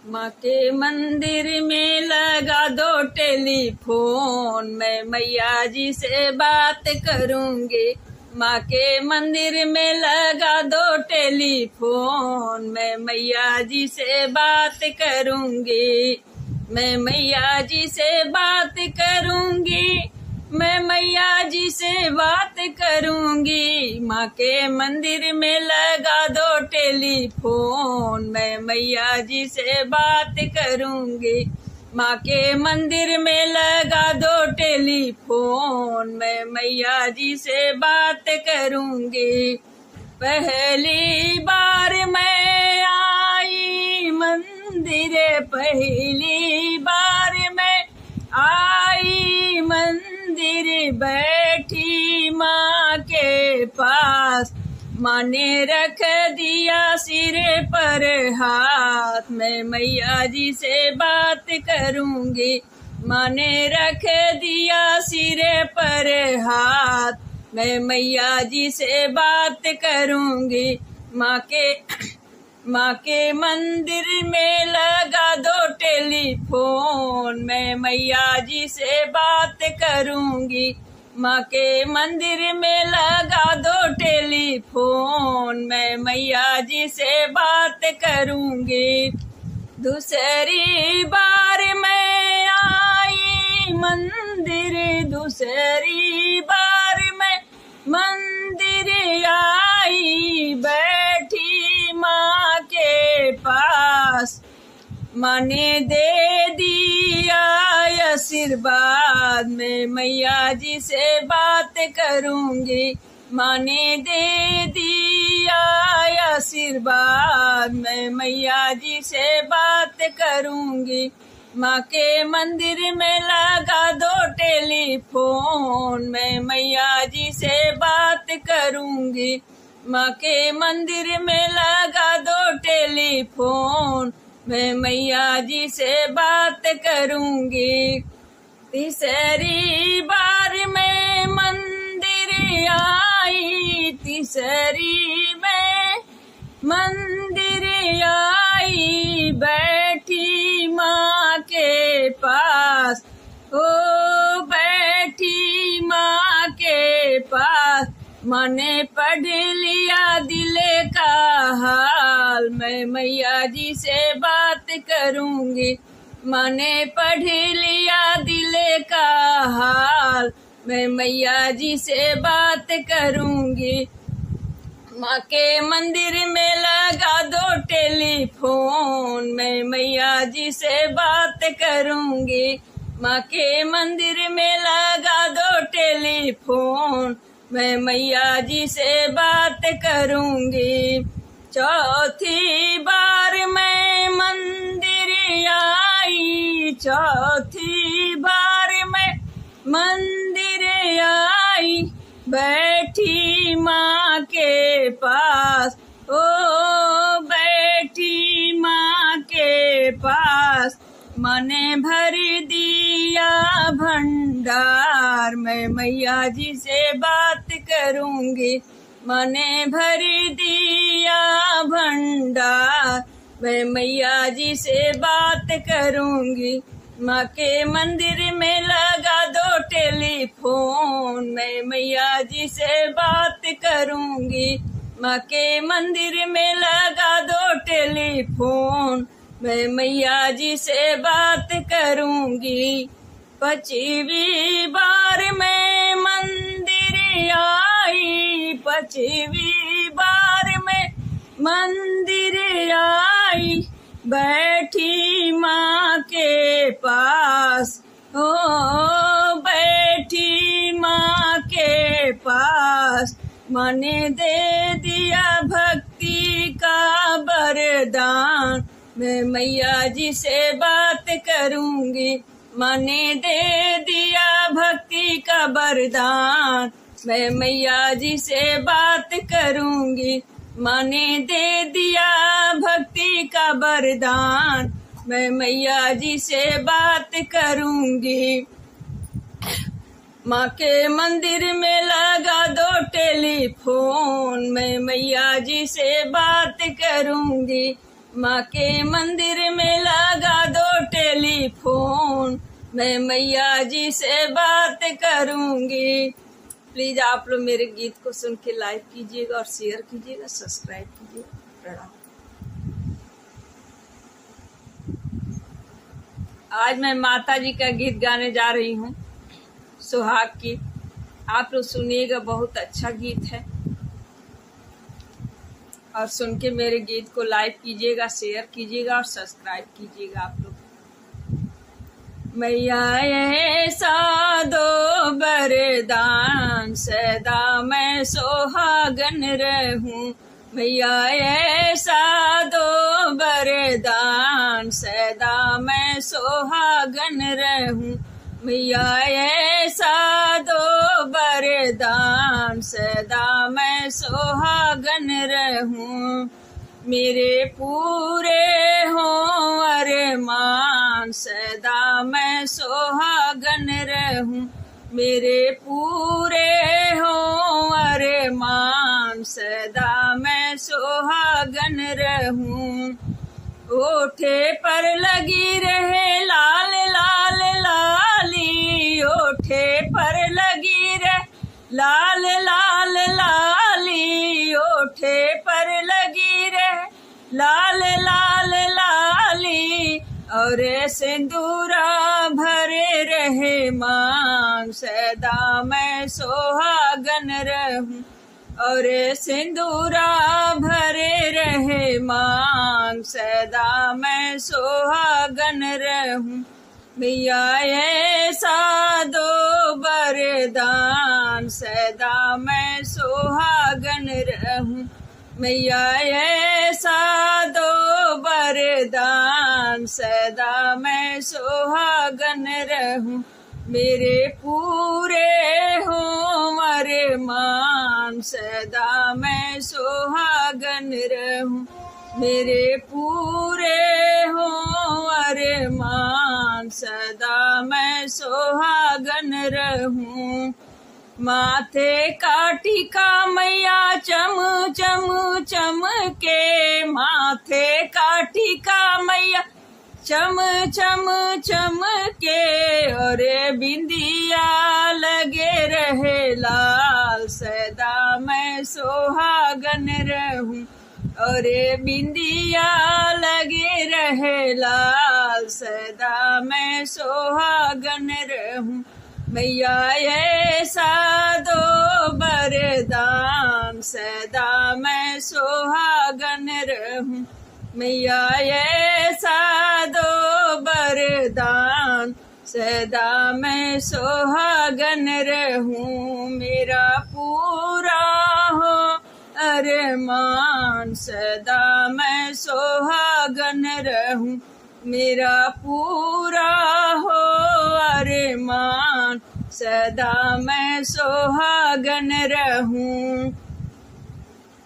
माँ के मंदिर में लगा दो टेलीफोन, मैं मैया जी से बात करूंगी। माँ के मंदिर में लगा दो टेलीफोन, मैं मैया जी से बात करूंगी। मैं मैया जी से बात करूंगी, मैं मैया जी से बात करूंगी। माँ के मंदिर में लगा दो टेलीफोन, मैं मैया जी से बात करूंगी। माँ के मंदिर में लगा दो टेलीफोन, मैं मैया जी से बात करूंगी। पहली बार मैं आई मंदिर, पहली बार मैं आई मंदिर, बैठी माँ के पास। माँ ने रख दिया सिर पर हाथ, मैं मैया जी से बात करूंगी। माँ ने रख दिया सिर पर हाथ, मैं मैया जी से बात करूंगी। माँ के मंदिर में लगा दो टेलीफोन, मैं मैया जी से बात करूंगी। माँ के मंदिर में लगा दो टेलीफोन, मैं मैया जी से बात करूंगी। दूसरी बार मैं आई मंदिर, दूसरी बार मैं मंदिर आई, बैठी माँ के पास। माँ ने दे दिया आशीर्वाद, मैं मैया जी से बात करूंगी। माँ ने दे दिया आशीर्वाद, मैं मैया जी से बात करूंगी। माँ के मंदिर में लगा दो टेलीफोन, मैं मैया जी से बात करूंगी। माँ के मंदिर में लगा दो टेलीफोन, मैं मैया जी से बात करूंगी। तीसरी बार मैं मंदिर आई, तीसरी मैं मंदिर आई, बैठी माँ के पास। ओ बैठी माँ के पास, मैंने पढ़ लिया दिल का हाल, मैं मैया जी से बात करूंगी। मैंने पढ़ लिया दिल का हाल, मैं मैया जी से बात करूंगी। माँ के मंदिर में लगा दो टेलीफोन, मैं मैया जी से बात करूंगी। माँ के मंदिर में लगा दो टेलीफोन, मैं मैया जी से बात करूंगी। चौथी बार मैं मंदिर आई, आई, चौथी बार मैं मंदिर आई, बैठी माँ के पास, ओ बैठी माँ के पास, मने भर दिया भंडार, मैं मैया जी से बात करूंगी, मने भर दिया भंडार, मैं मैया जी से बात करूंगी। माँ के मंदिर में लगा दो टेलीफोन, मैं मैया जी से बात करूंगी। माँ के मंदिर में लगा दो टेलीफोन, मैं मैया जी से बात करूंगी। 25वीं बार मैं मंदिर आई, 25वीं बार मैं मंदिर आई, बैठी माँ के पास, ओ बैठी माँ के पास, मने दे दिया भक्ति का वरदान, मैं मैया जी से बात करूंगी। मने दे दिया भक्ति का वरदान, मैं मैया जी से बात करूंगी। मने दे दिया भक्ति का वरदान, मैं मैया जी से बात करूंगी। माँ के मंदिर में लगा दो टेलीफोन, मैं मैया जी से बात करूंगी। माँ के मंदिर में लगा दो टेलीफोन, मैं मैया जी से बात करूंगी। प्लीज आप लोग मेरे गीत को सुन के लाइक कीजिएगा और शेयर कीजिएगा, सब्सक्राइब कीजिएगा। प्रणाम। आज मैं माता जी का गीत गाने जा रही हूँ, सुहाग गीत। आप लोग सुनिएगा, बहुत अच्छा गीत है, और सुन के मेरे गीत को लाइक कीजिएगा, शेयर कीजिएगा और सब्सक्राइब कीजिएगा आप लोग। मैया ऐसा दो वरदान, सदा मैं सुहागन रहूं, मैया ऐसा दो वरदान, सदा मैं सुहागन रहूं, मैया ऐसा दो वरदान, सदा मैं सुहागन रहूं, मेरे पूरे हों अरमान, सदा मैं सुहागन रहूं, मेरे पूरे हों अरमान, सदा मैं सुहागन रहूं, ओठे पर लगी रहे लाल लाल लाली, ओठे पर लगी रहे लाल लाल लाली, ओठे पर लगी रहे लाल लाल लाली, और सिंदूरा भरे रहे मांग, सदा मैं सुहागन रहूं, और सिंदूरा भरे रहे मांग, सदा मैं सुहागन रहूं, मैया ऐसा दो वरदान, सदा मैं सुहागन रहूं, मैया ऐसा दो वरदान, सदा मैं सुहागन रहूं, मेरे पूरे हों अरमान, सदा मैं सुहागन रहूं, मेरे पूरे हों अरमान, सदा मैं सुहागन रहूं, माथे का टीका मैया चम चम चम के, माथे का टीका मैया चम चम चम के, और बिंदिया लगे रहे लाल, सदा मैं सुहागन रहूं, और बिंदिया लगे रहे लाल, सदा मैं सुहागन रहूं, मैया ऐसा दो वरदान, सदा मैं सुहागन रहूं, मैया ऐसा दो वरदान, सदा मैं सुहागन रहूं, मेरा पूरा हो अरमान, सदा मैं सुहागन रहूं, मेरा पूरा हो अरमान, सदा मैं सुहागन रहूं।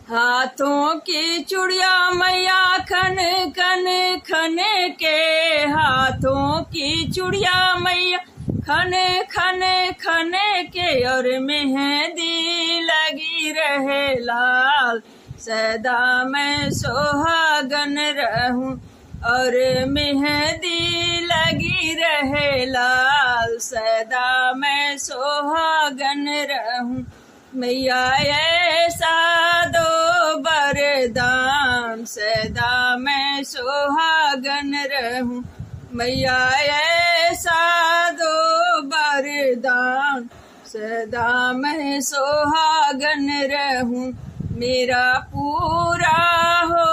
हाथों की चूड़िया मैया खन खन खन के, हाथों की चूड़िया मैया खन खन खन के, और मेहंदी लगी रहे लाल, सदा मैं सुहागन रहूं। और मेहंदी लगी रहे लाल, सदा मैं सुहागन रहूं। मैया ऐसा दो वरदान, सदा मैं सुहागन रहूं। मैया ऐसा दो वरदान, सदा मैं सुहागन रहूं। मेरा पूरा हो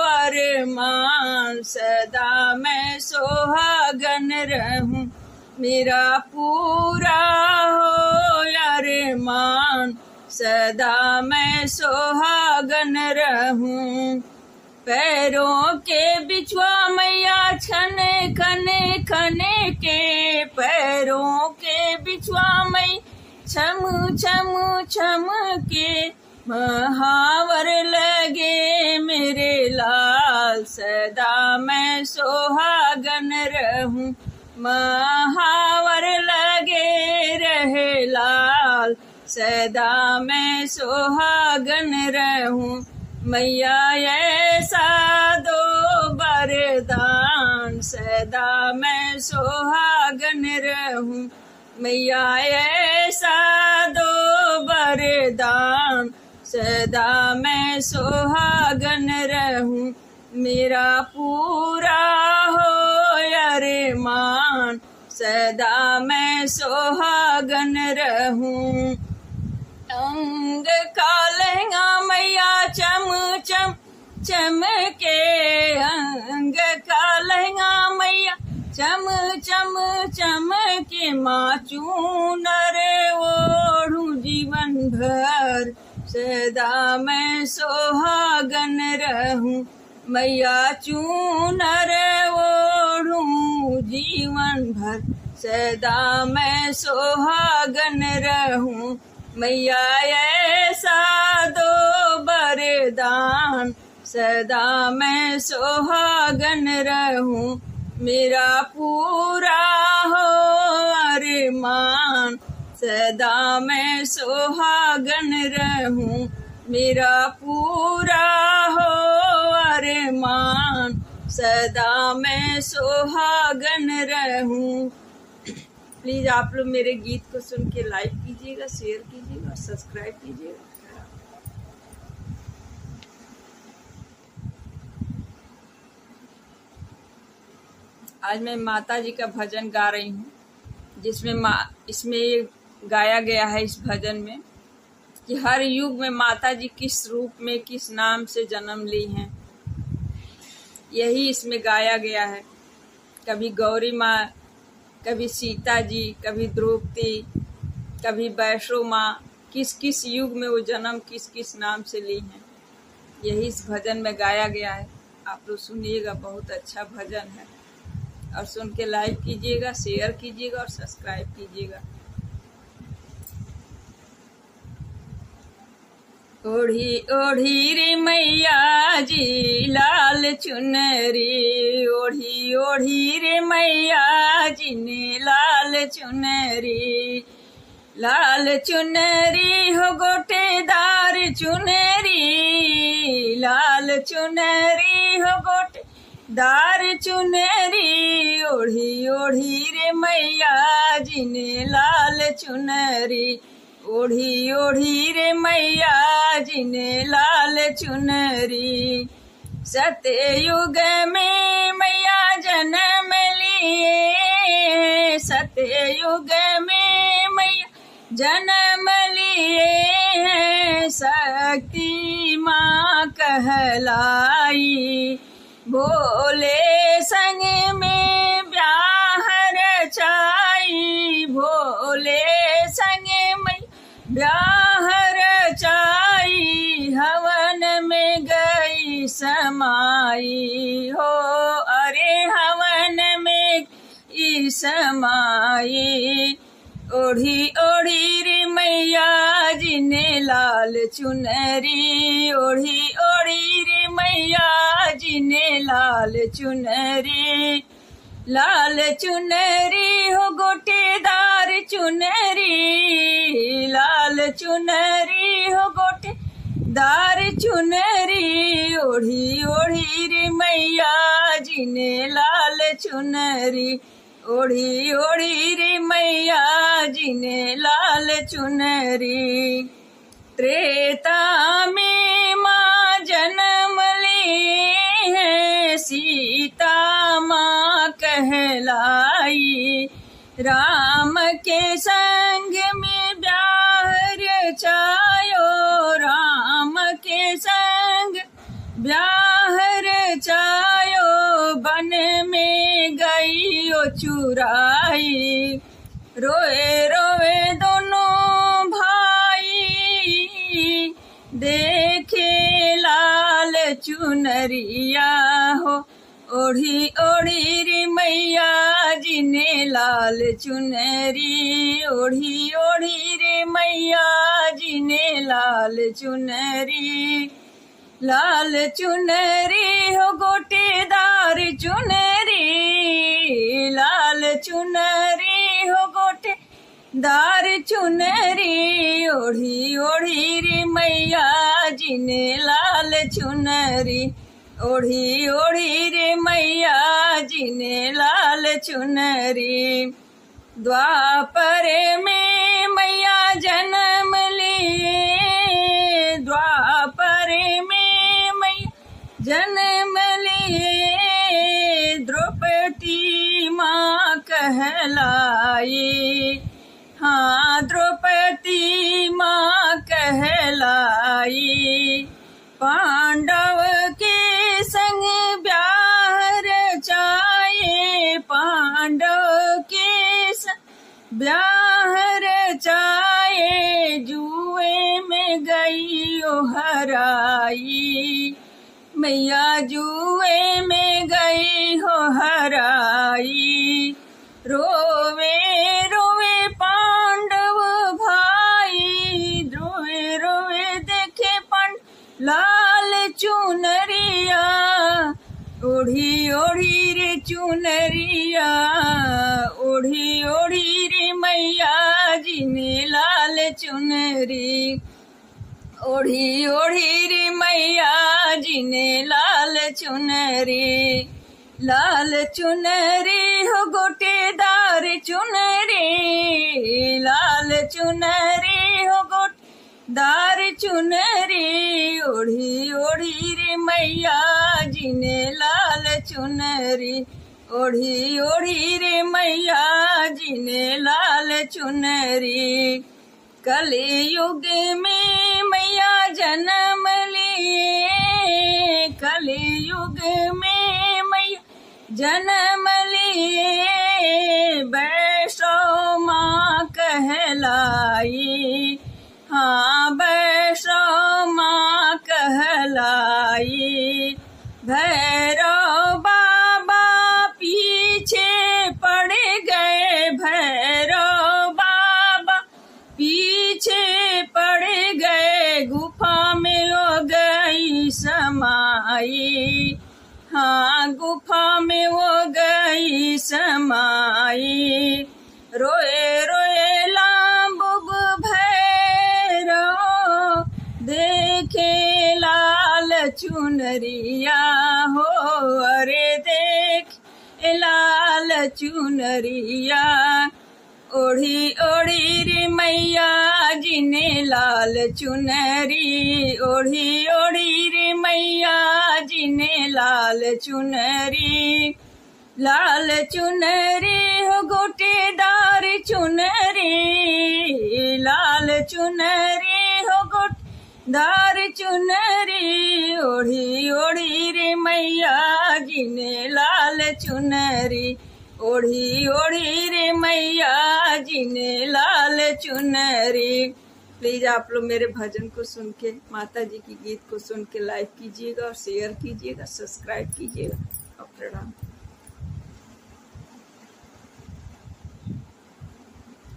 अरमान, सदा मैं सुहागन रहूं। मेरा पूरा हो अरमान, सदा मैं सुहागन रहूं। पैरों के बिछुआ मैया छन खन खन के, पैरों के बिछुआ मई छम छम छम के, महावर लगे मेरे लाल, सदा मैं सुहागन रहूं। महावर लगे रहे लाल, सदा मैं सुहागन रहूं। मैया ऐसा दो वरदान, सदा मैं सुहागन रहूं। मैया ऐसा दो वरदान, सदा मैं सुहागन रहूं। मेरा पूरा हो अरमान, सदा मैं सुहागन रहूं। अंग का लहंगा मैया चम चम चमके, अंग का लहंगा मैया चम चम चमके, माँ चूनर ओढ़ूं जीवन भर, सदा मैं सुहागन रहूं। मैया चूनर ओढ़ूं जीवन भर, सदा मैं सुहागन रहूं। मैया ऐसा दो वरदान, सदा मैं सुहागन रहूं। मेरा पूरा हो अरमान, सदा मैं सुहागन रहूं। मेरा पूरा हो अरमान, सदा मैं सुहागन रहूं। प्लीज आप लोग मेरे गीत को सुन के लाइक कीजिएगा, शेयर कीजिएगा और सब्सक्राइब कीजिएगा। आज मैं माता जी का भजन गा रही हूँ, जिसमें इसमें गाया गया है इस भजन में कि हर युग में माता जी किस रूप में किस नाम से जन्म ली हैं, यही इसमें गाया गया है। कभी गौरी माँ, कभी सीता जी, कभी द्रौपदी, कभी वैष्णो माँ, किस किस युग में वो जन्म किस किस नाम से ली हैं, यही इस भजन में गाया गया है। आप लोग सुनिएगा, बहुत अच्छा भजन है, और सुन के लाइक कीजिएगा, शेयर कीजिएगा और सब्सक्राइब कीजिएगा। ओढ़ी ओढ़ी रे मैया जी लाल चुनरी, ओढ़ी ओढ़ी रे मैया जी ने लाल चुनरी, लाल चुनरी हो गोटेदार चुनरी, लाल चुनरी हो गोटेदार चुनरी, ओढ़ी ओढ़ी रे मैया जी ने लाल चुनरी, ओढ़ी ओढ़ी रे मैया जी ने लाल चुनरी। सतयुग में मैया जन्म लिए, सतयुग में मैया जन्म लिए, शक्ति माँ कहलाई, भोले संग में ब्याह रचाई, भोले संग में ब्याह रचाई, हवन में गई समाई हो, अरे हवन समाई। ओढ़ी ओढ़ी रे मैया जी ने लाल चुनरी, ओढ़ी ओढ़ी रे मैया जी ने लाल चुनरी। लाल चुनरी हो गोटेदार चुनरी, लाल चुनरी हो गोटेदार चुनरी। ओढ़ी ओढ़ी रे मैया जी ने लाल चुनरी, ओढ़ी ओढ़ी रे मैया जी ने लाल चुनरी। त्रेता में माँ जन्म ली है, सीता माँ कहलाई। राम के संग में ब्याह रचायो, राम के संग ब्याह रचायो। वन में गई ओ चुराई, रोए रोए दोनों भाई, देखे लाल चुनरिया हो। ओढ़ी ओढ़ी रे मैया जी ने लाल चुनरी, ओढ़ी ओढ़ी रे मैया जी ने लाल चुनरी। लाल चुनरी हो गोटेदार चुनरी, लाल चुनरी हो गोटेदार चुनरी। ओढ़ी ओढ़ी रे मैया जी ने लाल चुनरी, ओढ़ी ओढ़ी रे मैया जी ने लाल चुनरी। द्वापर में मैया जन्म लिए, द्वापर में मैया जन्म लिए। द्रौपदी माँ कहलाई, हाँ द्रौपदी माँ कहलाई। पांडव के संग ब्याह रचाए, पांडव के संग ब्याह रचाए। जुए में गई ओ हराई, मैया जुए में गई हो हराई। रोवे रोवे पांडव भाई, रोवे रोवे देखे पांडव लाल चुनरिया। ओढ़ी ओढ़ी रे चुनरिया, ओढ़ी ओढ़ी रे मैया जी ने लाल चुनरी, ओढ़ी ओढ़ी रे मैया जी ने लाल चुनरी। लाल चुनरी हो गोटेदार चुनरी, लाल चुनरी हो गोटेदार चुनरी। ओढ़ी ओढ़ी रे मैया जी ने लाल चुनरी, ओढ़ी ओढ़ी रे मैया जी ने लाल चुनरी। कलयुग में मैया जन्म लिए, कलयुग में मैया जन्म लिए। वैष्णव माँ कहलाई, हाँ वैष्णव माँ कहलाई। भैरव बाबा पीछे पड़ गए, भैरव बाबा पीछे पड़ गए। गुफा में हो गई समाई, हाँ गुफा में हो गई समाई। रोए रोए लांबुग भैरव, देखे लाल चुनरिया हो। अरे देख लाल चुनरिया, ओढ़ी ओढ़ी रे मैया जी ने लाल चुनरी, ओढ़ी ओढ़ी रे मैया जी ने लाल चुनरी। लाल चुनरी हो गोटेदार चुनरी, लाल चुनरी हो गोटेदार चुनरी। ओढ़ी ओढ़ी रे मैया जी ने लाल चुनरी, ओढ़ी ओढ़ी रे मैया जी ने लाल चुनरी। प्लीज़ आप लोग मेरे भजन को सुन के, माता जी की गीत को सुन के लाइक कीजिएगा और शेयर कीजिएगा, सब्सक्राइब कीजिएगा और प्रणाम।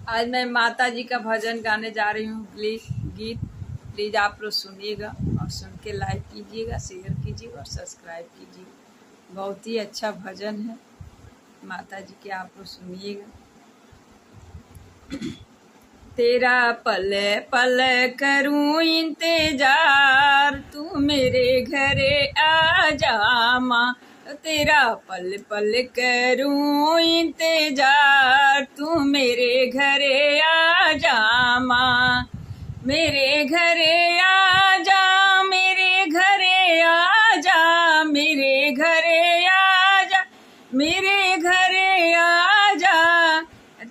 आज मैं माता जी का भजन गाने जा रही हूँ। गीत प्लीज़ आप लोग सुनिएगा और सुन के लाइक कीजिएगा, शेयर कीजिएगा और सब्सक्राइब कीजिएगा। बहुत ही अच्छा भजन है माता जी के, आप लोग सुनिएगा। तेरा पल पल करूं इंतजार, तू मेरे घरे आ जा माँ। तेरा पल पल करूं इंतजार, तू मेरे घरे आ जा माँ। मेरे घरे आ जा, मेरे घरे आ जा, मेरे घरे आ जा, मेरे घरे आ जा।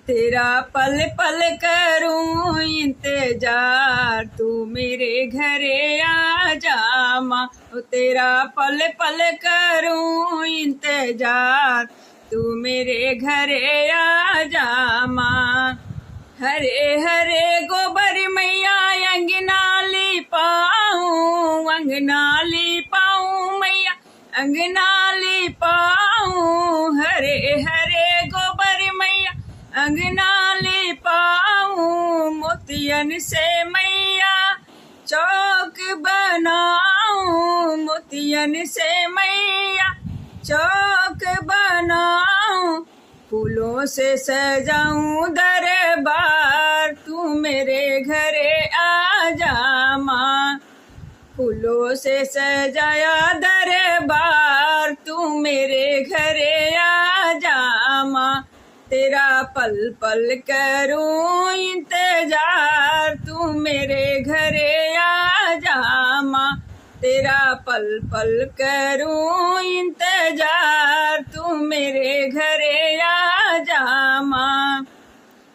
तेरा पल पल करूं इंतजार, तू मेरे घरे आ जा माँ। तेरा पल पल करूं इंतजार, तू मेरे घरे आ जा माँ। हरे हरे गोबर मैया अंगना लिपाऊं, अंगना लिपाऊं मैया अंगना लिपाऊं। हरे हरे गोबर मैया अंगना लिपाऊं, मोतियन से मैया चौक बनाऊं, मोतियन से मैया चौक बनाऊं। फूलों से सजाऊं दरबार, तू मेरे घरे आ जा माँ। फूलों से सजाया दरबार, तू मेरे घरे आ जा माँ। तेरा पल पल करूं इंतजार, तू मेरे घरे आ जा माँ। तेरा पल पल करूं इंतजार, तू मेरे घरे आ जा माँ।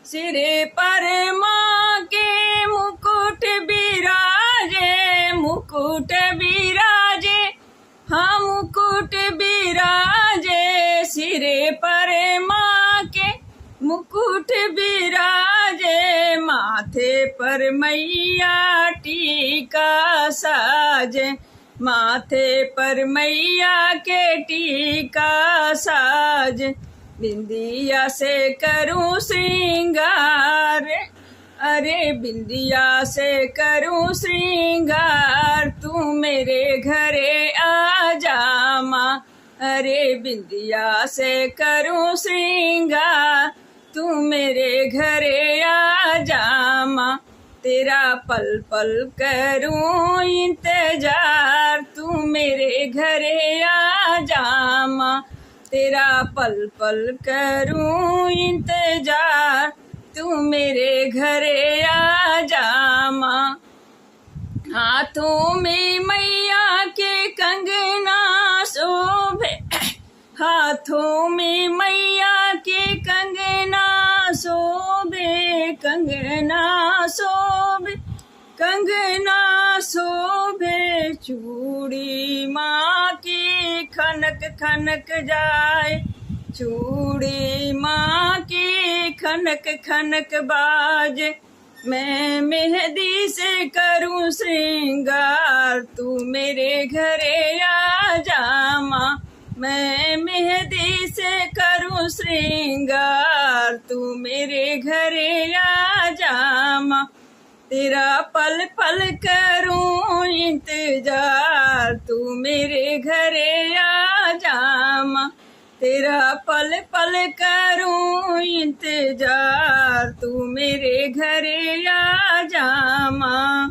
सिरे पर माँ के मुकुट बिराजे, मुकुट बिराजे, हाँ मुकुट बिराजे। सिरे पर माँ के मुकुट बिराजे, माथे पर मैया टीका साजे, माथे पर मैया के टीका साज। बिंदिया से करूं श्रृंगार, अरे बिंदिया से करूं श्रृंगार, तू मेरे घरे आ जा माँ। अरे बिंदिया से करूं श्रृंगार, तू मेरे घरे आ जा माँ। तेरा पल पल करूं इंतजार, तू मेरे घरे आ जा माँ। तेरा पल पल करूं इंतजार, तू मेरे घरे आ जा माँ। हाथों में मैया के कंगना शोभे, हाथों में मैया के कंगना शोभे, कंगना शोभे, कंगना शोभे। चूड़ी माँ की खनक खनक जाए, चूड़ी माँ की खनक खनक बाजे। मैं मेहंदी से करूं श्रृंगार, तू मेरे घरे आ जा माँ। मैं मेहंदी से करूं श्रृंगार, तू मेरे घरे आ जा माँ। तेरा पल पल करूं इंतजार, तू मेरे घरे आ जा माँ। तेरा पल पल करूं इंतजार, तू मेरे घरे आ जा माँ।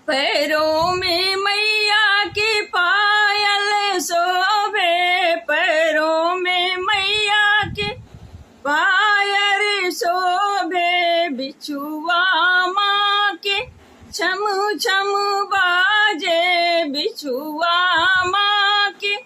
पैरों में मैया की पायल शोभे, पैरों में मैया की पायल शोभे। बिछुआ माँ के छम छम बाजे, बिछुआ माँ के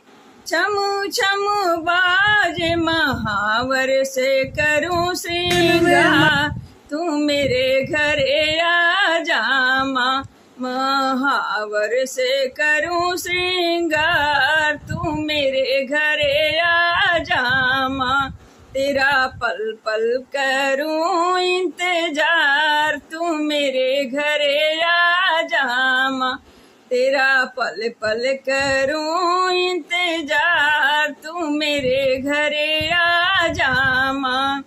छम छम बाजे। महावर से करूं श्रृंगार, तू मेरे घरे आ जा माँ। महावर से करूं श्रृंगार, तू मेरे घरे आ जा माँ। तेरा पल पल करूं इंतजार, तू मेरे घरे आ जा माँ। तेरा पल पल करूं इंतजार, तू मेरे घरे आ जा माँ।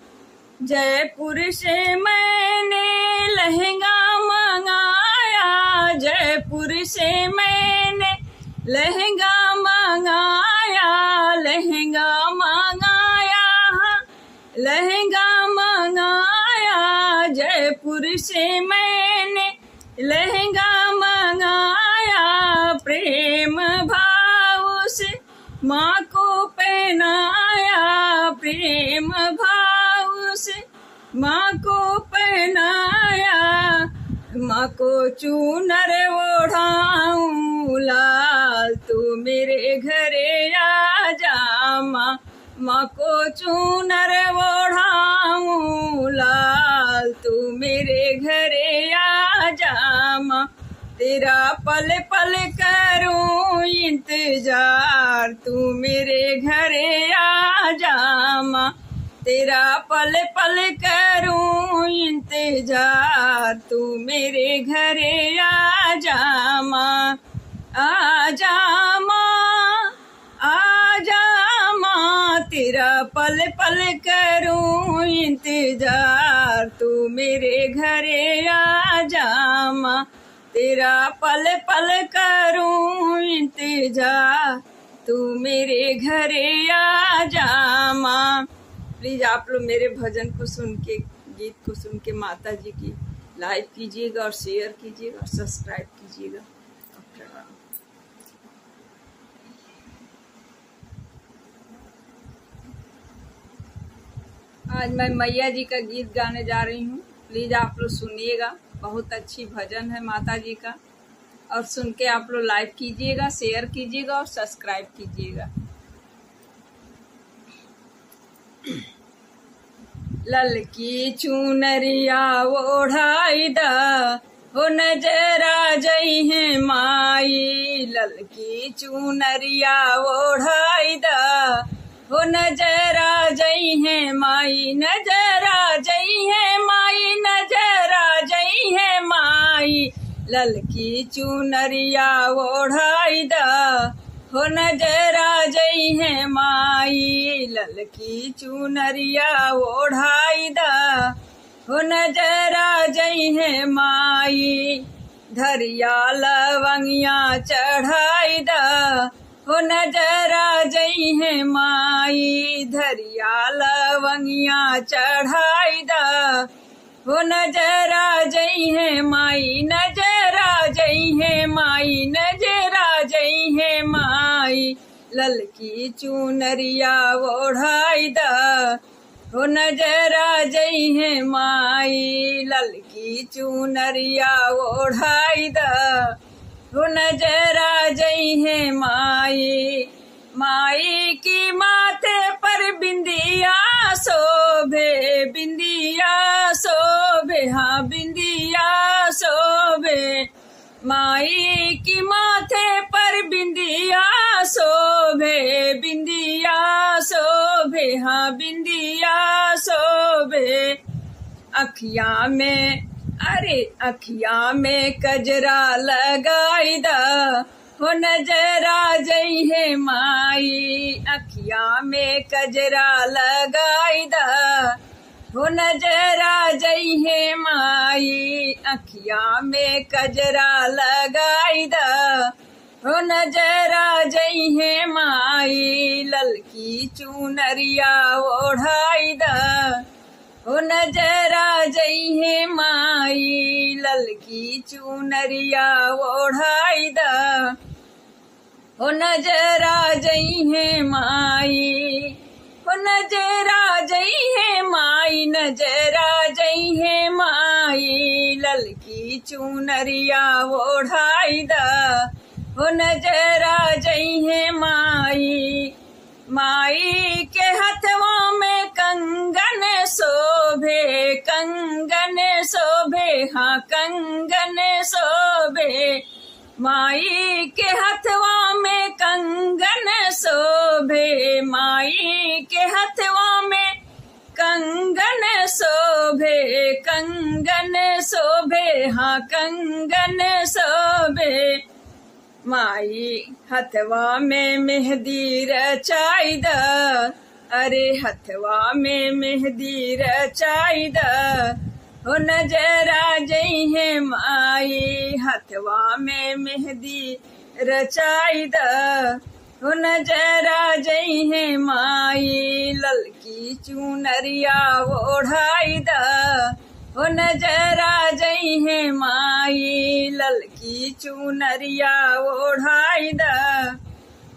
जयपुर से मैंने लहंगा मंगाया, जयपुर से मैंने लहंगा मंगाया, लहंगा मंगाया, लहंगा मंगाया। जयपुर से मैंने लहंगा मंगाया, प्रेम भाव से माँ को पहनाया, प्रेम भाव से माँ को पहनाया। माँ को चूनर ओढ़ाऊं लाल, तू मेरे घरे आजा माँ, माँ को चूनर ओढ़ाऊं लाल, तू मेरे घरे आजा माँ। तेरा पल पल करूं इंतजार, तू मेरे घरे आजा माँ। तेरा पल पल करूं इंतजार, तू मेरे घरे आजा माँ। आजा माँ, आजा माँ, तेरा पल पल करूं इंतजार, तू मेरे घरे आजा माँ। तेरा पल पल करूं इंतजार, तू मेरे घरे आजा माँ। प्लीज़ आप लोग मेरे भजन को सुन के, गीत को सुन के माता जी की लाइक कीजिएगा और शेयर कीजिएगा और सब्सक्राइब कीजिएगा। आज मैं मैया जी का गीत गाने जा रही हूँ, प्लीज़ आप लोग सुनिएगा। बहुत अच्छी भजन है माता जी का, और सुन के आप लोग लाइक कीजिएगा, शेयर कीजिएगा और सब्सक्राइब कीजिएगा। ललकी चुनरिया ओढ़ाई दा, हो नजरा जई है माई, ललकी चुनरिया ओढ़ाई दा, हो नजरा जई है माई, नजरा जई है माई, नजरा जई है माई। ललकी चुनरिया ओढ़ाई दा, हो नजरा जई है माई, ललकी चुनरिया ओढ़ाई दा, हो नजरा जई है माई। धरिया लवंगिया चढ़ाई दा, हो नजरा जई है माई, धरिया लवंगिया चढ़ाई दा, हो नजरा जई है माई, नजरा जई है माई, नजरा जई है माई। ललकी चुनरिया ओढ़ाई दा, हो नजरा जई है माई, ललकी चुनरिया ओढ़ाई दा, हो नजरा जई है माई। माई की माथे पर बिंदिया शोभे, बिंदिया शोभे, हाँ बिंदिया शोभे। माई की माथे पर बिंदिया शोभे, बिंदिया शोभे, हाँ बिंदिया शोभे। अखिया में, अरे अखिया में कजरा लगाई दा, हो नजरा जई है माई, अखिया में कजरा लगाई दा, हो नजरा जई है माई, अखिया में कजरा लगाई दा, हो नजरा जई है माई। ललकी चुनरिया ओढ़ाई दा, हो नजरा जई है माई, ललकी चुनरिया ओढ़ाई दा, हो नजरा जई है माई, हो नजरा जई है माई, नजरा जई है माई। ललकी चुनरिया ओढ़ाई दा, हो नजरा जई है माई। माई के हथवा में कंगन शोभे, कंगन शोभे, हाँ कंगन शोभे। माई के हथवा में कंगन शोभे, माई के हथवा में कंगन शोभे, कंगन शोभे, हाँ कंगन शोभे। माई हथवा में मेहंदी रचाई दा, अरे हथवा में मेहंदी रचाई द हो नजरा जई है माई, हथवा में मेहंदी रचाई द हो नजरा जई है माई, ललकी चुनरिया ओढ़ाई द हो नजरा जई है माई, ललकी चुनरिया ओढ़ाई द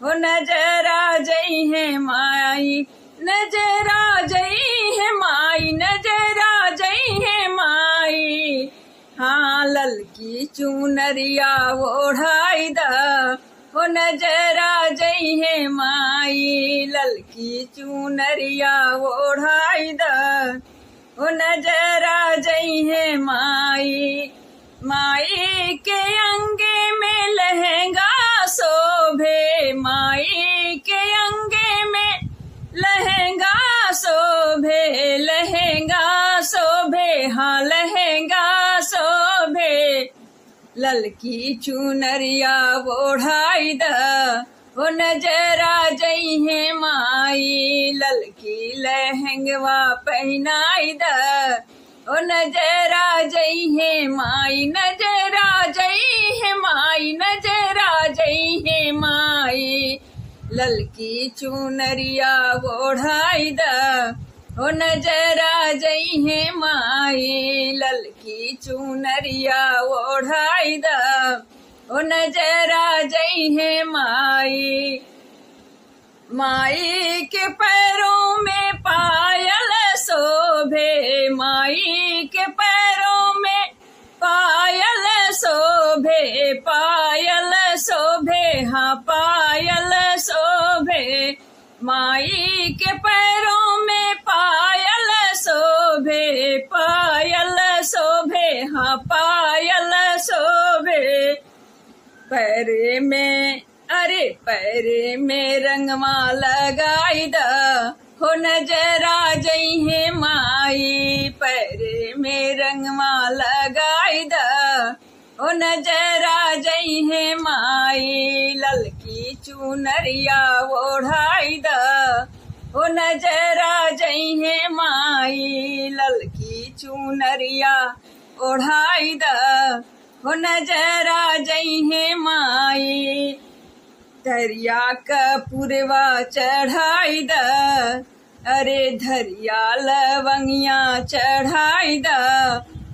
हो नजरा जई है माई, नजरा जई है माई, नजरा जई है माई। हाँ ललकी चुनरिया ओढ़ाई द हो नजरा जई है माई, ललकी चुनरिया ओढ़ाई द हो नजरा जई है माई। माई के अंगे में लहंगा शोभे, माई के अंगे में लहंगा शोभे, लहंगा शोभे, हाँ लहंगा शोभे, ललकी चुनरिया ओढ़ाई द हो नजरा जई है माई, ललकी लहंगवा पहनाई द हो नजरा जई है माई, नजरा जई है माई, नजरा जई है माई, ललकी चुनरिया ओढ़ाई द हो नजरा जई है माई, ललकी चुनरिया ओढ़ाई द हो नजरा जई है माई। माई के पैरों में पायल शोभे, माई के पैरों में पायल शोभे, पायल शोभे, हाँ पायल शोभे, माई के पैरों में पायल शोभे, पायल शोभे, हाँ पायल शोभे, पैरे में अरे पैरे में रंगवा लगाई द हो नजरा जई है माई, पैरे में रंगवा लगाई द हो नजरा जई है माई, ललकी चुनरिया ओढ़ाई द हो नजरा जई है माई, ललकी चुनरिया ओढ़ाई द हो नजरा जई है माई। धरिया कपूरवा चढ़ाई द अरे धरिया लवंगिया चढ़ाई द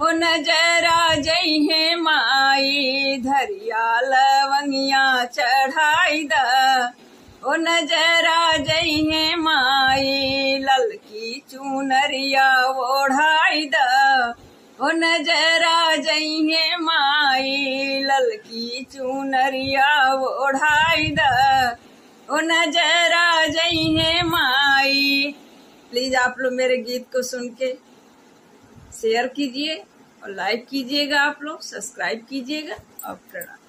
हो नजरा जई है माई, धरिया लवंगिया चढ़ाई द हो नजरा जई है माई, ललकी चुनरिया ओढ़ाई द हो नजरा जई है माई, ललकी चुनरिया ओढ़ाई द हो नजरा जई है माई। प्लीज आप लोग मेरे गीत को सुन के शेयर कीजिए और लाइक कीजिएगा, आप लोग सब्सक्राइब कीजिएगा और प्रणाम।